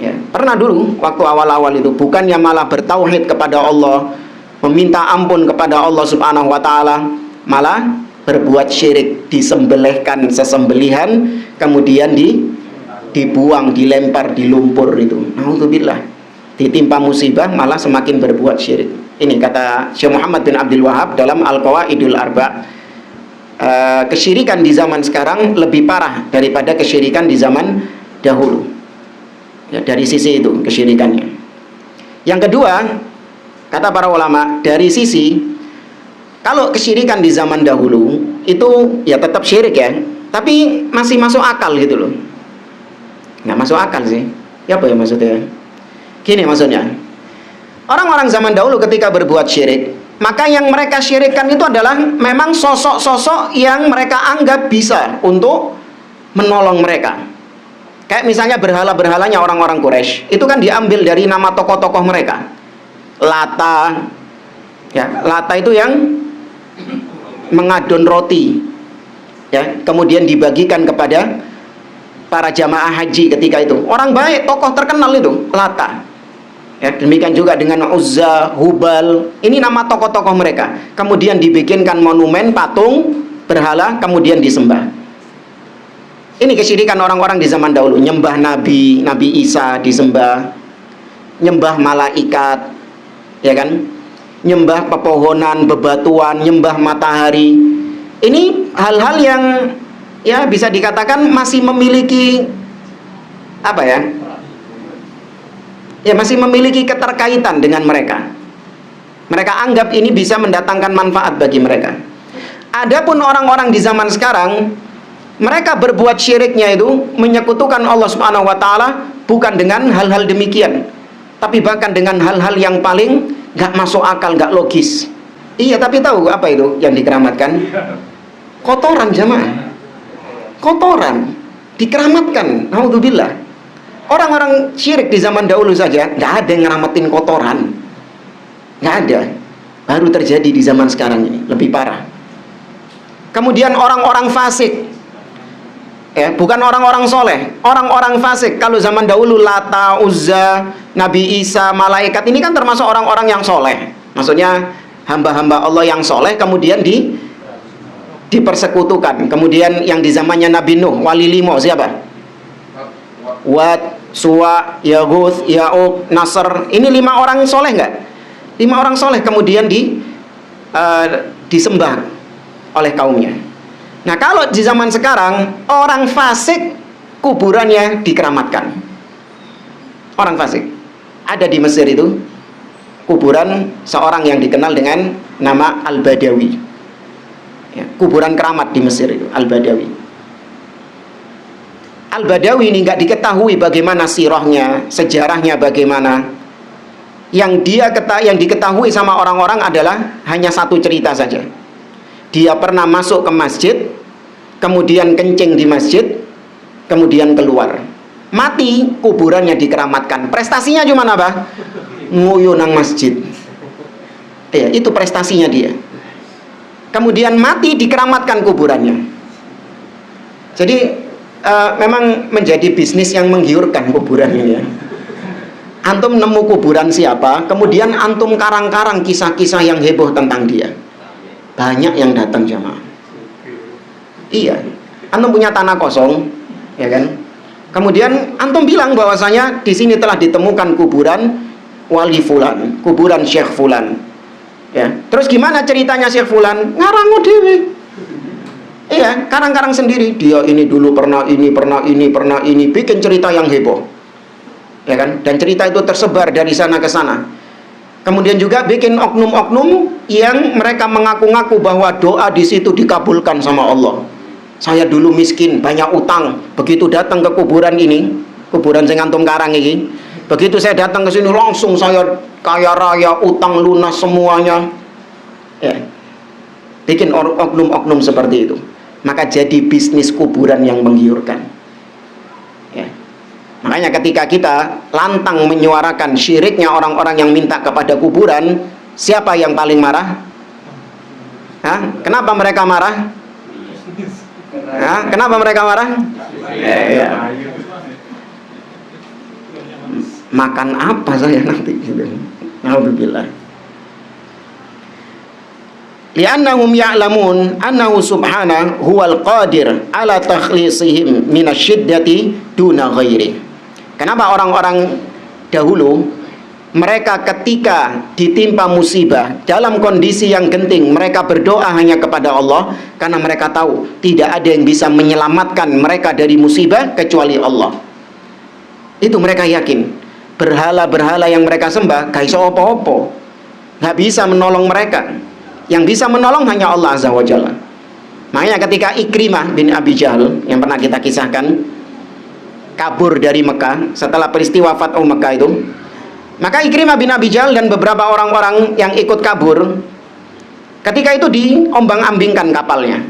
Ya, pernah dulu waktu awal-awal itu, bukannya malah bertauhid kepada Allah, meminta ampun kepada Allah Subhanahu wa taala, malah berbuat syirik, disembelihkan sesembelihan, kemudian dibuang, dilempar di lumpur itu. Naudzubillah. Ditimpa musibah malah semakin berbuat syirik. Ini kata Syekh Muhammad bin Abdul Wahab dalam Al-Qawaidul Arba'. Kesyirikan di zaman sekarang lebih parah daripada kesyirikan di zaman dahulu. Ya, dari sisi itu kesyirikannya. Yang kedua, kata para ulama, dari sisi kalau kesyirikan di zaman dahulu itu ya tetap syirik ya, tapi masih masuk akal gitu loh. Nggak masuk akal sih. Ya apa ya maksudnya? Gini maksudnya. Orang-orang zaman dahulu ketika berbuat syirik, Maka yang mereka syirikkan itu adalah memang sosok-sosok yang mereka anggap bisa untuk menolong mereka. Kayak misalnya berhala-berhalanya orang-orang Quraisy, itu kan diambil dari nama tokoh-tokoh mereka. Lata, ya, Lata itu yang mengadon roti, ya, kemudian dibagikan kepada para jamaah haji ketika itu. Orang baik, tokoh terkenal itu, Lata. Ya, demikian juga dengan Uzza, Hubal. Ini nama tokoh-tokoh mereka. Kemudian dibikinkan monumen, patung, berhala, kemudian disembah. Ini kesyirikan orang-orang di zaman dahulu. Nyembah Nabi, Nabi Isa disembah, nyembah malaikat, ya kan? Nyembah pepohonan, bebatuan, nyembah matahari. Ini hal-hal yang ya bisa dikatakan masih memiliki apa ya? Ya, masih memiliki keterkaitan dengan mereka. Mereka anggap ini bisa mendatangkan manfaat bagi mereka. Adapun orang-orang di zaman sekarang, mereka berbuat syiriknya itu menyekutukan Allah Subhanahu wa taala bukan dengan hal-hal demikian, tapi bahkan dengan hal-hal yang paling gak masuk akal, gak logis. Iya, tapi tahu apa itu yang dikeramatkan? Kotoran, jamaah. Kotoran dikeramatkan. Naudzubillah. Orang-orang syirik di zaman dahulu saja nggak ada yang ngeramatin kotoran, nggak ada. Baru terjadi di zaman sekarang ini, lebih parah. Kemudian orang-orang fasik, ya, bukan orang-orang soleh, orang-orang fasik. Kalau zaman dahulu Lata, Uzza, Nabi Isa, malaikat, ini kan termasuk orang-orang yang soleh. Maksudnya hamba-hamba Allah yang soleh kemudian dipersekutukan. Kemudian yang di zamannya Nabi Nuh, wali limo siapa? Wat, Suwa, Yaguth, Ya'uq, Nasr. Ini 5 orang soleh nggak? 5 orang soleh kemudian disembah oleh kaumnya. Nah, kalau di zaman sekarang orang fasik kuburannya dikeramatkan. Orang fasik. Ada di Mesir itu kuburan seorang yang dikenal dengan nama Al-Badawi. Ya, kuburan keramat di Mesir itu Al-Badawi. Al-Badawi ini nggak diketahui bagaimana sirahnya, sejarahnya bagaimana. Yang diketahui sama orang-orang adalah hanya satu cerita saja. Dia pernah masuk ke masjid, kemudian kencing di masjid, kemudian keluar. Mati, kuburannya dikeramatkan. Prestasinya cuma apa? Nguyu nang masjid. Ya, itu prestasinya dia. Kemudian mati, dikeramatkan kuburannya. Jadi memang menjadi bisnis yang menggiurkan kuburan ini ya. Antum nemu kuburan siapa, kemudian antum karang-karang kisah-kisah yang heboh tentang dia. Banyak yang datang jamaah. Iya, antum punya tanah kosong, ya kan? Kemudian antum bilang bahwasanya di sini telah ditemukan kuburan wali fulan, kuburan Syekh fulan. Ya, terus gimana ceritanya Syekh fulan? Ngarangu dewe. Iya, karang-karang sendiri. Dia ini dulu pernah ini, bikin cerita yang heboh. Ya kan? Dan cerita itu tersebar dari sana ke sana. Kemudian juga bikin oknum-oknum yang mereka mengaku-ngaku bahwa doa di situ dikabulkan sama Allah. Saya dulu miskin, banyak utang. Begitu datang ke kuburan ini, kuburan sing antum karang ini, begitu saya datang ke sini langsung saya kaya raya, utang lunas semuanya. Ya. Bikin oknum-oknum seperti itu. Maka jadi bisnis kuburan yang menggiurkan. Ya. Makanya ketika kita lantang menyuarakan syiriknya orang-orang yang minta kepada kuburan, siapa yang paling marah? Hah? Kenapa mereka marah? Hah? Kenapa mereka marah? Ya. Makan apa saya nanti? Alhamdulillah. Li'annahum ya'lamun annahu subhanahu huwal qadir ala takhlisihim minasyiddati duna ghairi. Kenapa orang-orang dahulu mereka ketika ditimpa musibah dalam kondisi yang genting mereka berdoa hanya kepada Allah karena mereka tahu tidak ada yang bisa menyelamatkan mereka dari musibah kecuali Allah. Itu mereka yakin. Berhala-berhala yang mereka sembah gak iso apa-apa, gak bisa menolong mereka. Yang bisa menolong hanya Allah Azza wa Jalla. Makanya ketika Ikrimah bin Abi Jahal yang pernah kita kisahkan kabur dari Mekah setelah peristiwa Fathu Mekah itu, maka Ikrimah bin Abi Jahal dan beberapa orang-orang yang ikut kabur Ketika itu diombang-ambingkan kapalnya.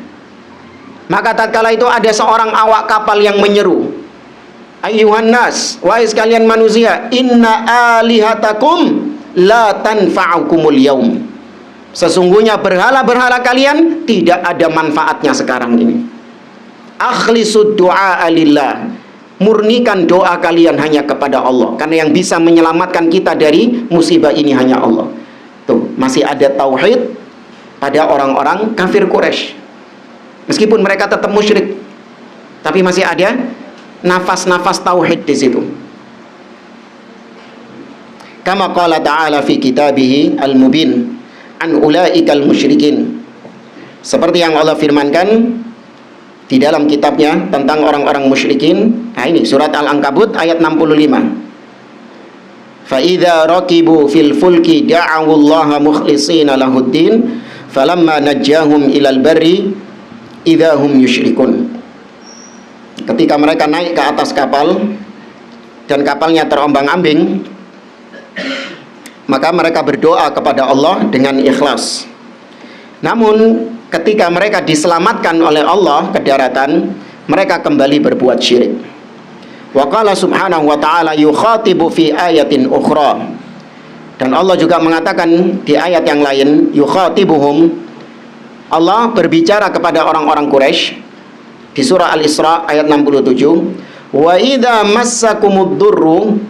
Maka tatkala itu ada seorang awak kapal yang menyeru, "Ayyuhan nas, wahai sekalian manusia, inna alihatakum la tanfa'ukumul yaum." Sesungguhnya berhala-berhala kalian tidak ada manfaatnya sekarang ini. Akhlisud du'a lillah. Murnikan doa kalian hanya kepada Allah, karena yang bisa menyelamatkan kita dari musibah ini hanya Allah. Tuh, masih ada tauhid pada orang-orang kafir Quraisy. Meskipun mereka tetap musyrik, tapi masih ada nafas-nafas tauhid di situ. Kama qala ta'ala fi kitabihi al-mubin an ulaikal musyrikin. Seperti yang Allah firmankan di dalam kitabnya tentang orang-orang musyrikin. Nah, ini surat Al-Ankabut ayat 65. Fa idza raqibu fil fulki da'u Allah mukhlishina lahuddin falamma najjahum ilal barri idza hum yusyrikun. Ketika mereka naik ke atas kapal dan kapalnya terombang-ambing, maka mereka berdoa kepada Allah dengan ikhlas. Namun ketika mereka diselamatkan oleh Allah ke daratan, mereka kembali berbuat syirik. Wa qala subhanahu wa ta'ala yukhatibu fi ayatin ukhra. Dan Allah juga mengatakan di ayat yang lain, yukhatibuhum, Allah berbicara kepada orang-orang Quraisy di surah Al-Isra ayat 67, wa idza massakumud durru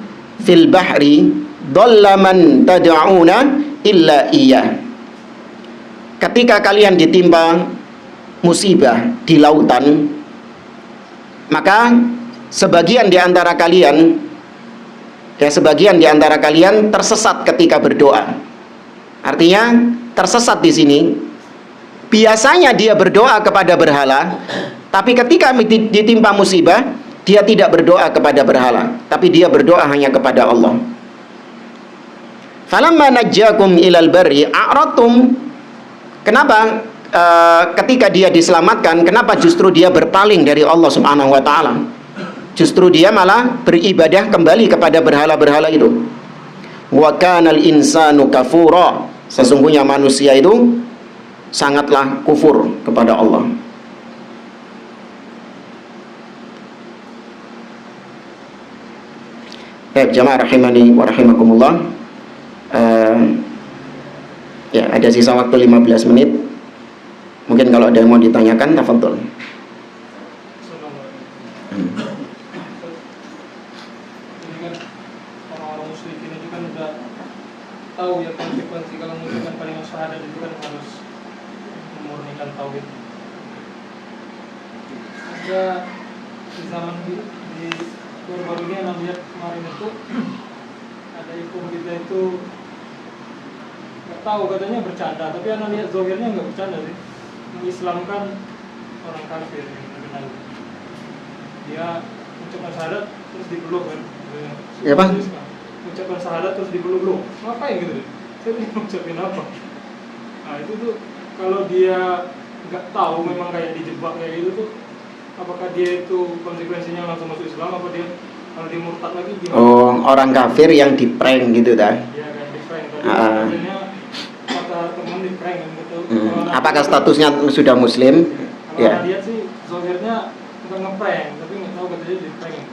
fil bahri dhalla man tad'una illa iyyah. Ketika kalian ditimpa musibah di lautan, maka sebagian di antara kalian tersesat ketika berdoa. Artinya tersesat di sini. Biasanya dia berdoa kepada berhala, tapi ketika ditimpa musibah, dia tidak berdoa kepada berhala, tapi dia berdoa hanya kepada Allah. Falamma najjakum ilal barri a'radtum. Kenapa ketika dia diselamatkan, kenapa justru dia berpaling dari Allah Subhanahu wa taala? Justru dia malah beribadah kembali kepada berhala-berhala itu. Wa kanal insanu kafura. Sesungguhnya manusia itu sangatlah kufur kepada Allah. Baik, jamaah rahimani wa rahimakumullah. Ya, ada sisa waktu 15 menit. Mungkin kalau ada yang mau ditanyakan, tafadhol. Ini kan orang-orang musyrikin itu kan udah tahu ya konsekuensi kalau mengucapkan kalimat syahadat itu kan harus memurnikan tauhid. Ada di zaman di baru-baru ini yang lihat kemarin itu ada ibu kita itu nggak tahu, katanya bercanda, tapi anak lihat zohirnya nggak bercanda sih, mengislamkan orang kafir yang terkenal. Dia ucapan syahadat terus dipeluk kan? Ya Pak? Ucapan syahadat terus dipeluk, ngapain gitu? Saya ngucapin apa? Nah itu tuh kalau dia nggak tahu memang kayak dijebak kayak gitu tuh, apakah dia itu konsekuensinya langsung masuk Islam, apa dia kalau dia murtad lagi gimana? Oh, orang kafir yang di-prank gitu dah. Iya kan, di-prank. Tadinya kata teman di-prank gitu. Apakah statusnya sudah muslim? Kalau Ya. lihat sih zohirnya bukan nge-prank, tapi nggak tahu katanya di-prank.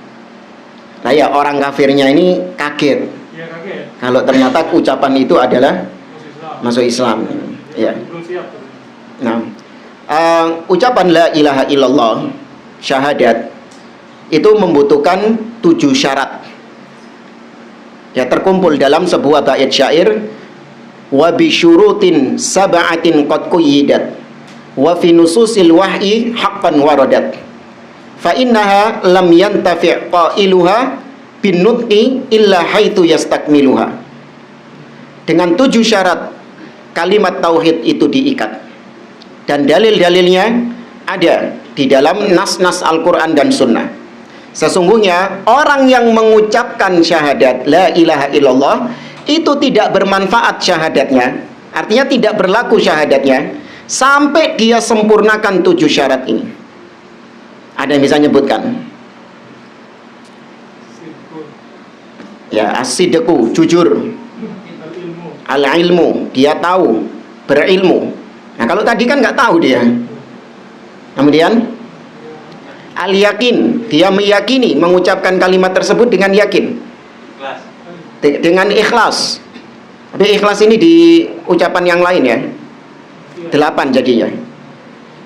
Nah ya, orang kafirnya ini kaget. Iya kaget. Kalau ternyata ucapan itu adalah Masuk Islam. Ya. Belum siap tuh. Nah, ucapan la ilaha illallah, syahadat, itu membutuhkan 7 syarat. Ya, terkumpul dalam sebuah bait syair, wa bi syurutin sab'atin qad quyyidat wa fi nususil wahyi haqqan waradat fa innaha lam yantafi' qailuha bin nutqi illa haitsu yastakmiluha. Dengan 7 syarat kalimat tauhid itu diikat, dan dalil-dalilnya ada di dalam nas-nas Al-Quran dan Sunnah. Sesungguhnya orang yang mengucapkan syahadat la ilaha illallah itu tidak bermanfaat syahadatnya, artinya tidak berlaku syahadatnya sampai dia sempurnakan 7 syarat ini. Ada yang bisa nyebutkan? Ya, as-sidqu, jujur. Al-ilmu, dia tahu, berilmu. Nah, kalau tadi kan nggak tahu dia. Kemudian al-yakin, dia meyakini, mengucapkan kalimat tersebut dengan yakin, dengan ikhlas. Tapi ikhlas ini di ucapan yang lain ya. 8 jadinya.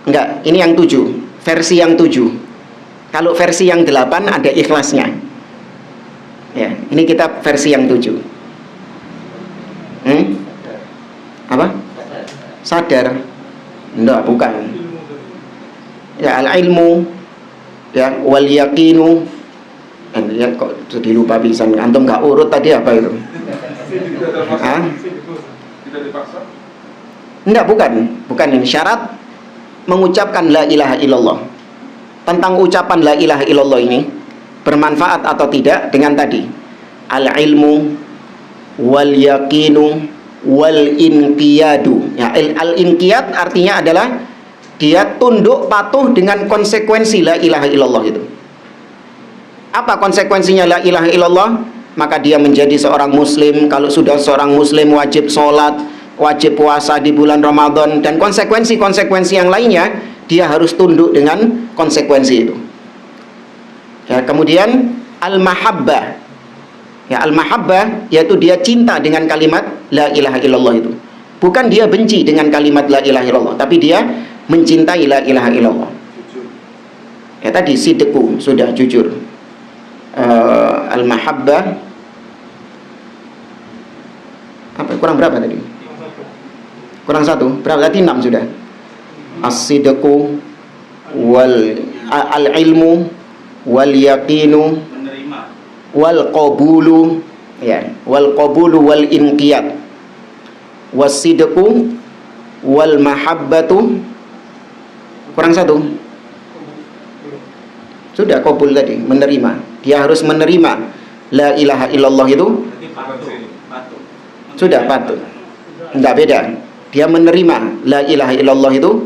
Enggak, ini yang 7, versi yang 7. Kalau versi yang 8 ada ikhlasnya. Ya, ini kita versi yang 7. Apa? Sadar. Enggak, bukan. Ya, al-ilmu, ya, wal yaqinu. Ya, kok jadi lupa pisan. Antum enggak urut tadi apa itu? Hah? Tidak dipaksa? Enggak, bukan ini syarat mengucapkan la ilaha illallah. Tentang ucapan la ilaha illallah ini bermanfaat atau tidak dengan tadi al-ilmu wal yaqinu wal inqiyadu. Ya, al-inqiyad artinya adalah dia tunduk patuh dengan konsekuensi la ilaha illallah itu. Apa konsekuensinya la ilaha illallah? Maka dia menjadi seorang muslim. Kalau sudah seorang muslim wajib sholat, wajib puasa di bulan Ramadan, dan konsekuensi-konsekuensi yang lainnya dia harus tunduk dengan konsekuensi itu. Ya, kemudian al-mahabbah. Ya, al-mahabbah yaitu dia cinta dengan kalimat la ilaha illallah itu. Bukan dia benci dengan kalimat la ilaha illallah, tapi dia mencintai la ilaha illallah. Ya, tadi sidqu sudah jujur. Al-mahabbah apa, kurang berapa tadi? Kurang 1. Berapa tadi? 6 sudah. As-sidqu wal al-ilmu wal yaqinu wal qabulu, ya, wal qabulu wal inqiyad, was-sidqu wal mahabbatu. Kurang 1. Sudah qabul tadi, menerima. Dia harus menerima la ilaha illallah itu. Sudah patuh. Enggak beda. Dia menerima la ilaha illallah itu,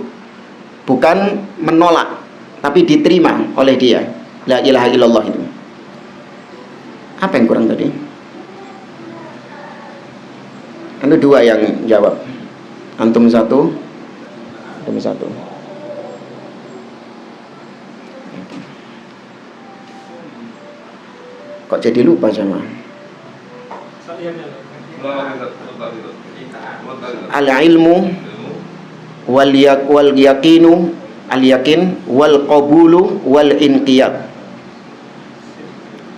bukan menolak, tapi diterima oleh dia la ilaha illallah itu. Apa yang kurang tadi? Itu 2 yang jawab. Antum 1, antum 1. Kok jadi lupa sama? Al-ilmu wal yaqinu, al-yakin wal qabulu wal inqiyad,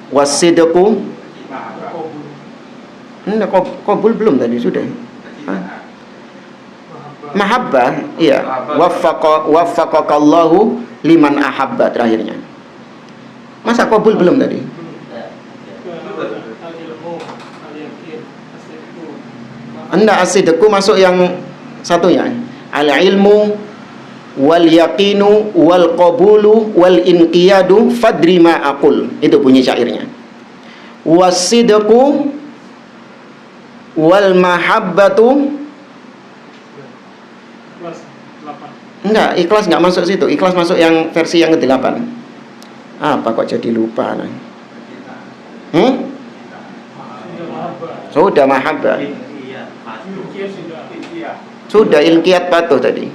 was-sidqu. Qabul belum tadi sudah. Mahabbah, iya. Waffaqakallahu liman ahabba terakhirnya. Masa qabul belum tadi? Anda as-sidqu masuk yang satunya. Al-ilmu wal yaqinu wal qabulu wal inqiyadu fadri ma aqul. Itu bunyi syairnya. Was-sidqu wal mahabbatu. Enggak, ikhlas enggak masuk situ. Ikhlas masuk yang versi yang ke-8. Apa kok jadi lupa? Sudah mahabbah. Sudah inqiyad patuh tadi.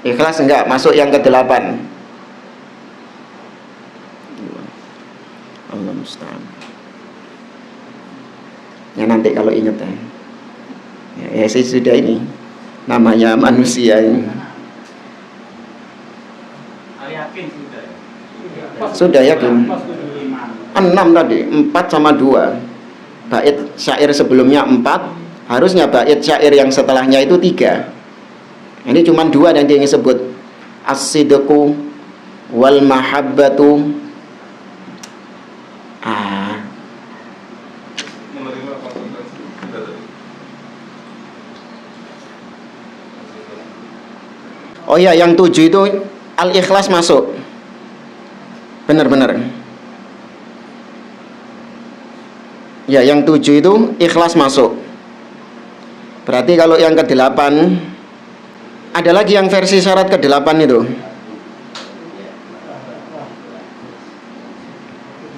Ikhlas enggak masuk yang ke-8. Allah musta'an. Ya nanti kalau ingat ya saya sudah ini. Namanya manusia ini. Sudah yakin. 6 tadi, 4 sama 2. Bait syair sebelumnya 4, harusnya bait syair yang setelahnya itu 3. Ini cuma 2 yang dia sebut. As-sidqu wal mahabbatu. Oh ya, yang 7 itu al-ikhlas masuk. Benar-benar. Ya, yang 7 itu ikhlas masuk. Berarti kalau yang ke-8, ada lagi yang versi syarat ke-8 itu.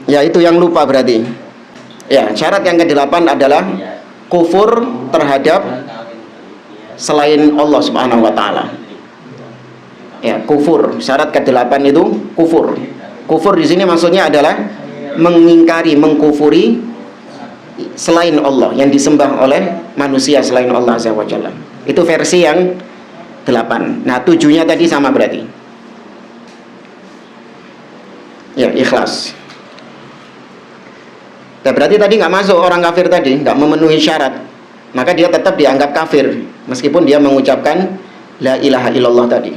Ya, itu yang lupa berarti. Ya, syarat yang ke-8 adalah kufur terhadap selain Allah Subhanahu wa taala. Ya, kufur. Syarat ke-8 itu kufur. Kufur di sini maksudnya adalah mengingkari, mengkufuri selain Allah, yang disembah oleh manusia selain Allah Azza wa Jalla. Itu versi yang 8. Nah, 7-nya tadi sama berarti. Ya, ikhlas. Nah, berarti tadi nggak masuk orang kafir tadi, nggak memenuhi syarat, maka dia tetap dianggap kafir meskipun dia mengucapkan la ilaha illallah tadi.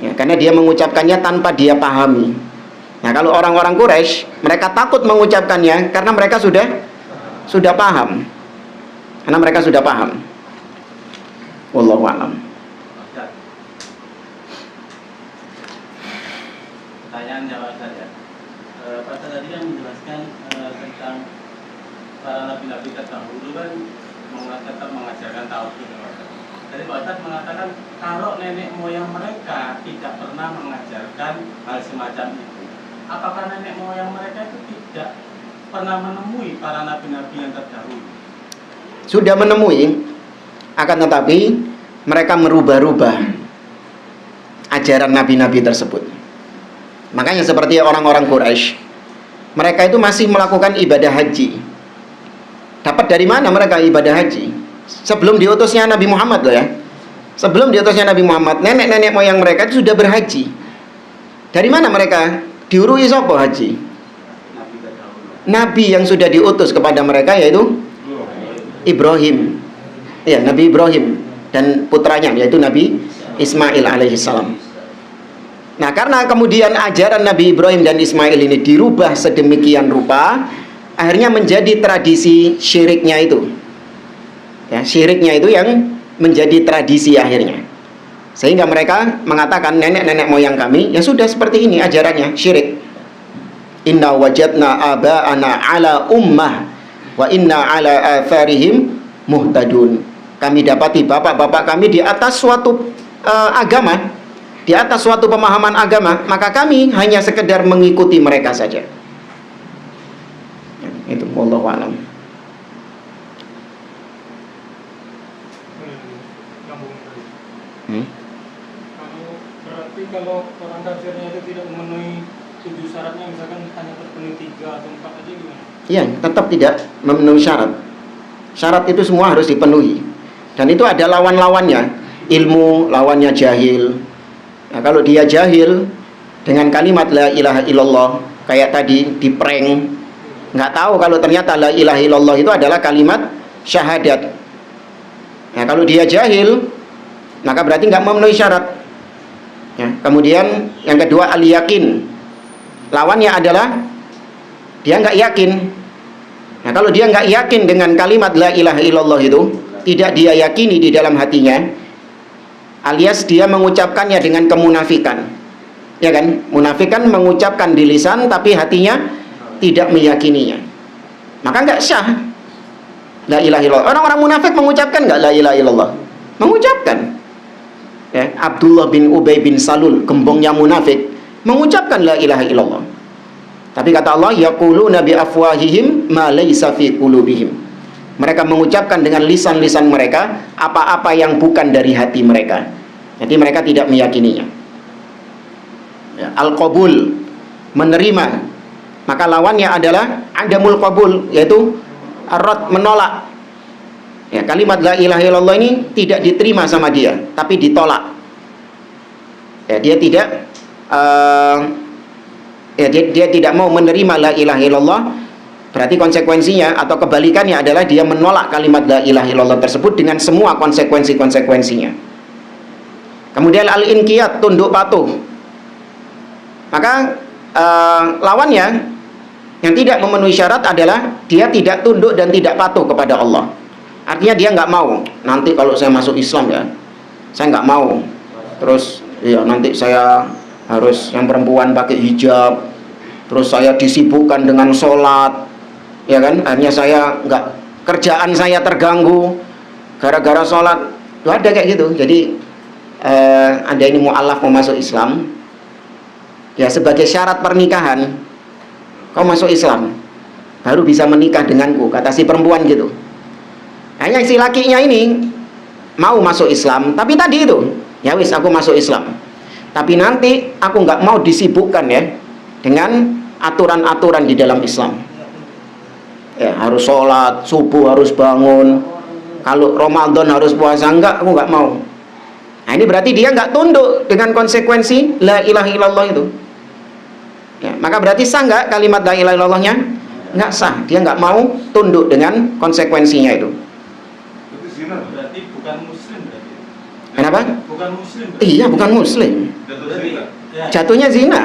Ya, karena dia mengucapkannya tanpa dia pahami. Nah, kalau orang-orang Quraisy, mereka takut mengucapkannya karena mereka sudah paham. Karena mereka sudah paham. Wallahu a'lam. Pertanyaan jawab saja. Pak tadi yang menjelaskan tentang para nabi-nabi terdahulu kan tetap mengajarkan tauhid. Jadi Pak Ustadz mengatakan kalau nenek moyang mereka tidak pernah mengajarkan hal semacam itu, apakah nenek moyang mereka itu tidak pernah menemui para nabi-nabi yang terdahulu? Sudah menemui, akan tetapi mereka merubah-rubah ajaran nabi-nabi tersebut. Makanya seperti orang-orang Quraisy, mereka itu masih melakukan ibadah haji. Dapat dari mana mereka ibadah haji? Sebelum diutusnya Nabi Muhammad loh ya. Sebelum diutusnya Nabi Muhammad, nenek-nenek moyang mereka itu sudah berhaji. Dari mana mereka? Diurui sapa haji? Nabi yang sudah diutus kepada mereka yaitu Ibrahim. Ya, Nabi Ibrahim dan putranya yaitu Nabi Ismail alaihissalam. Nah, karena kemudian ajaran Nabi Ibrahim dan Ismail ini dirubah sedemikian rupa, akhirnya menjadi tradisi syiriknya itu. Ya, syiriknya itu yang menjadi tradisi akhirnya. Sehingga mereka mengatakan nenek-nenek moyang kami ya sudah seperti ini ajarannya, syirik. Inna wajadna aba'ana ala ummah wa inna ala atharihim muhtadun. Kami dapati bapak-bapak kami di atas suatu agama, di atas suatu pemahaman agama, maka kami hanya sekedar mengikuti mereka saja. Itu wallahu a'lam. Berarti kalau orang kafirnya itu tidak memenuhi 7 syaratnya, misalkan hanya terpenuhi 3 atau 4 aja gimana? Iya, tetap tidak memenuhi syarat. Syarat itu semua harus dipenuhi. Dan itu ada lawan-lawannya. Ilmu lawannya jahil. Nah, kalau dia jahil dengan kalimat la ilaha illallah, kayak tadi diprank, nggak tahu kalau ternyata la ilaha illallah itu adalah kalimat syahadat. Nah, kalau dia jahil, maka berarti nggak memenuhi syarat. Ya, kemudian yang kedua al-yakin. Lawannya adalah dia nggak yakin. Nah, kalau dia nggak yakin dengan kalimat la ilaha illallah itu, tidak dia yakini di dalam hatinya, alias dia mengucapkannya dengan kemunafikan. Ya kan? Munafikan mengucapkan di lisan tapi hatinya tidak meyakininya. Maka nggak sah la ilaha illallah. Orang-orang munafik mengucapkan nggak la ilaha illallah? Mengucapkan. Ya, Abdullah bin Ubay bin Salul, gembongnya munafik, mengucapkan la ilaha illallah. Tapi kata Allah, yaquluna bi afwahihim ma laysa fi qulubihim. Mereka mengucapkan dengan lisan-lisan mereka apa-apa yang bukan dari hati mereka. Jadi mereka tidak meyakininya. Ya, al-qabul, menerima. Maka lawannya adalah adamul qabul, yaitu ar-rad, menolak. Ya, kalimat la ilaha illallah ini tidak diterima sama dia, tapi ditolak. Ya, dia tidak dia tidak mau menerima la ilaha illallah. Berarti konsekuensinya atau kebalikannya adalah dia menolak kalimat la ilaha illallah tersebut dengan semua konsekuensi-konsekuensinya. Kemudian al-inqiyad, tunduk patuh. Maka lawannya yang tidak memenuhi syarat adalah dia tidak tunduk dan tidak patuh kepada Allah. Artinya dia nggak mau, nanti kalau saya masuk Islam ya, saya nggak mau. Terus ya nanti saya harus yang perempuan pakai hijab, terus saya disibukkan dengan sholat, ya kan? Akhirnya saya nggak, kerjaan saya terganggu gara-gara sholat. Tuh ada kayak gitu. Jadi ada ini mu'alaf mau masuk Islam, ya sebagai syarat pernikahan, kau masuk Islam, baru bisa menikah denganku, kata si perempuan gitu. Hanya si lakinya ini mau masuk Islam, tapi tadi itu, ya wis aku masuk Islam. Tapi nanti aku nggak mau disibukkan ya dengan aturan-aturan di dalam Islam. Ya, harus sholat, subuh harus bangun. Kalau Ramadan harus puasa, enggak, aku nggak mau. Nah, ini berarti dia nggak tunduk dengan konsekuensi la ilaha illallah itu. Ya, maka berarti sah nggak kalimat la ilaha illallahnya? Nggak sah. Dia nggak mau tunduk dengan konsekuensinya itu. Berarti zina. Berarti bukan muslim berarti. Kenapa? Bukan muslim. Berarti. Iya, bukan muslim. Jatuh Berarti, zina. ya. Jatuhnya zina.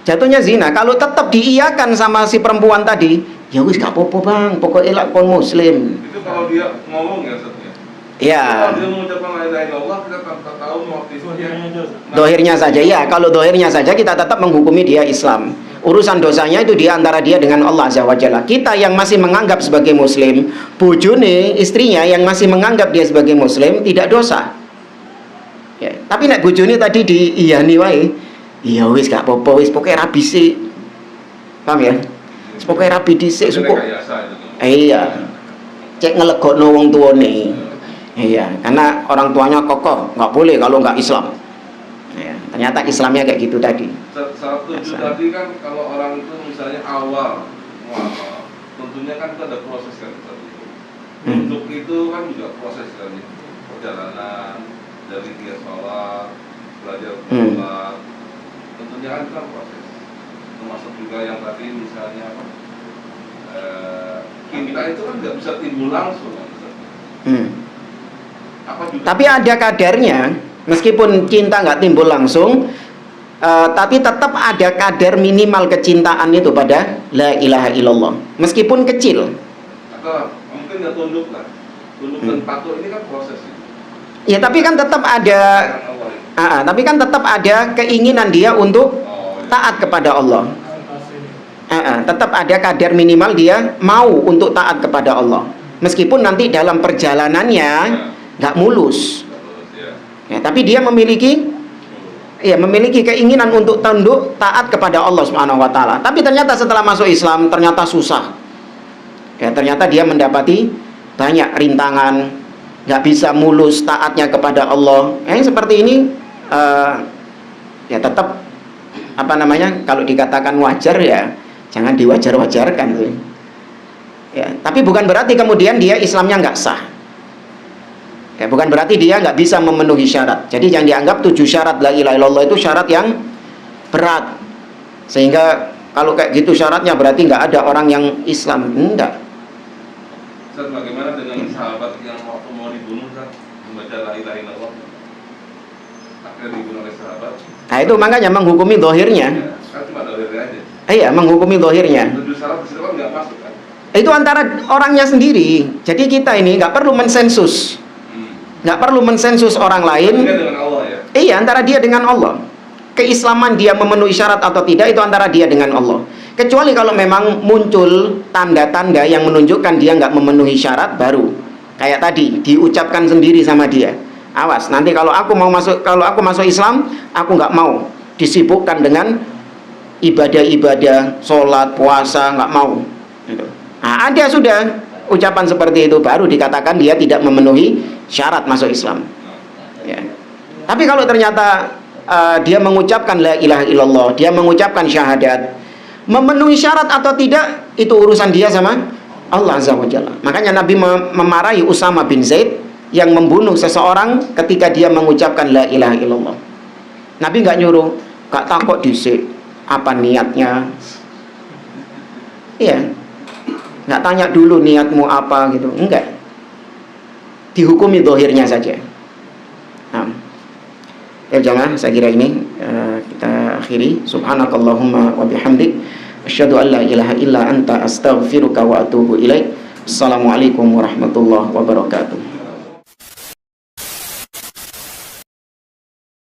Jatuhnya zina. Kalau tetap diiyakan sama si perempuan tadi, ya wis gak apa-apa bang, pokoknya lakon muslim. Itu kalau dia ngomong ya Ustaz ya. Ya, Kalau dia mengucapkan la ilaha illallah, kita tak tahu motifnya. Dohirnya aja, Ustaz. dohirnya saja ya. Kalau dohirnya saja kita tetap menghukumi dia Islam. Urusan dosanya itu di antara dia dengan Allah Azza wa Jalla. Kita yang masih menganggap sebagai muslim, bojone, istrinya yang masih menganggap dia sebagai muslim tidak dosa. Ya, tapi nek bojone tadi diiyani wae, iya wis gak apa-apa, wis pokoke rabi sik. Paham ya? Wis pokoke rabi dhisik suku. Iya. Cek ngelegokno wong tuane. Iya, karena orang tuanya kokoh, nggak boleh kalau nggak Islam. Ya, ternyata Islamnya kayak gitu tadi. Salah tujuh tadi kan kalau orang itu misalnya awal, tentunya kan itu ada proses kan Ustaz. Untuk itu kan juga proses kan, perjalanan dari dia sholat, belajar sholat, tentunya kan itu kan proses. Termasuk juga yang tadi misalnya apa? Cinta itu kan nggak bisa timbul langsung kan Ustaz. Tapi ada kadarnya, meskipun cinta nggak timbul langsung, tapi tetap ada kadar minimal kecintaan itu pada la ilaha illallah, meskipun kecil. Atau mungkin nggak tunduk lah, tunduk dan patuh ini kan proses itu. Ya, tapi kan tetap ada, tapi kan tetap ada keinginan dia untuk taat kepada Allah. Tetap ada kadar minimal dia mau untuk taat kepada Allah, meskipun nanti dalam perjalanannya nggak mulus. Ya, tapi dia memiliki keinginan untuk tunduk taat kepada Allah Subhanahu wa taala. Tapi ternyata setelah masuk Islam ternyata susah. Ya, ternyata dia mendapati banyak rintangan, nggak bisa mulus taatnya kepada Allah. Yang seperti ini ya tetap kalau dikatakan wajar ya jangan diwajar-wajarkan tuh. Ya, tapi bukan berarti kemudian dia Islamnya nggak sah. Ya, bukan berarti dia nggak bisa memenuhi syarat. Jadi jangan dianggap 7 syarat la ilaha illallah itu syarat yang berat, sehingga kalau kayak gitu syaratnya berarti nggak ada orang yang Islam. Enggak. Ustaz, bagaimana dengan sahabat yang waktu mau dibunuh Ustaz, membaca la ilaha illallah akhirnya dibunuh oleh sahabat? Nah, itu makanya menghukumi dohirnya. Ya, kan cuma dohirnya aja. Iya, menghukumi dohirnya. 7 syarat di situ kan nggak masuk kan? Itu antara orangnya sendiri. Jadi kita ini nggak perlu mensensus. Nggak perlu mensensus orang lain. Dia dengan Allah ya? Iya, antara dia dengan Allah. Keislaman dia memenuhi syarat atau tidak itu antara dia dengan Allah. Kecuali kalau memang muncul tanda-tanda yang menunjukkan dia nggak memenuhi syarat, baru kayak tadi diucapkan sendiri sama dia. Awas, nanti kalau aku masuk Islam, aku nggak mau disibukkan dengan ibadah-ibadah, sholat, puasa, nggak mau. Gitu. Nah, ada sudah ucapan seperti itu, baru dikatakan dia tidak memenuhi syarat masuk Islam. Ya. Tapi kalau ternyata dia mengucapkan la ilaha illallah, dia mengucapkan syahadat, memenuhi syarat atau tidak, itu urusan dia sama Allah Azza wa Jalla. Makanya Nabi memarahi Usama bin Zaid yang membunuh seseorang ketika dia mengucapkan la ilaha illallah. Nabi nggak nyuruh, nggak takut dhisik apa niatnya. Iya. Nggak tanya dulu niatmu apa gitu, enggak. Dihukumi dohirnya saja. Nah, ya jamaah, saya kira ini kita akhiri. Subhanakallahumma wa bihamdik, asyhadu an la ilaha illa anta astaghfiruka wa atubu ilaik. Assalamualaikum warahmatullahi wabarakatuh.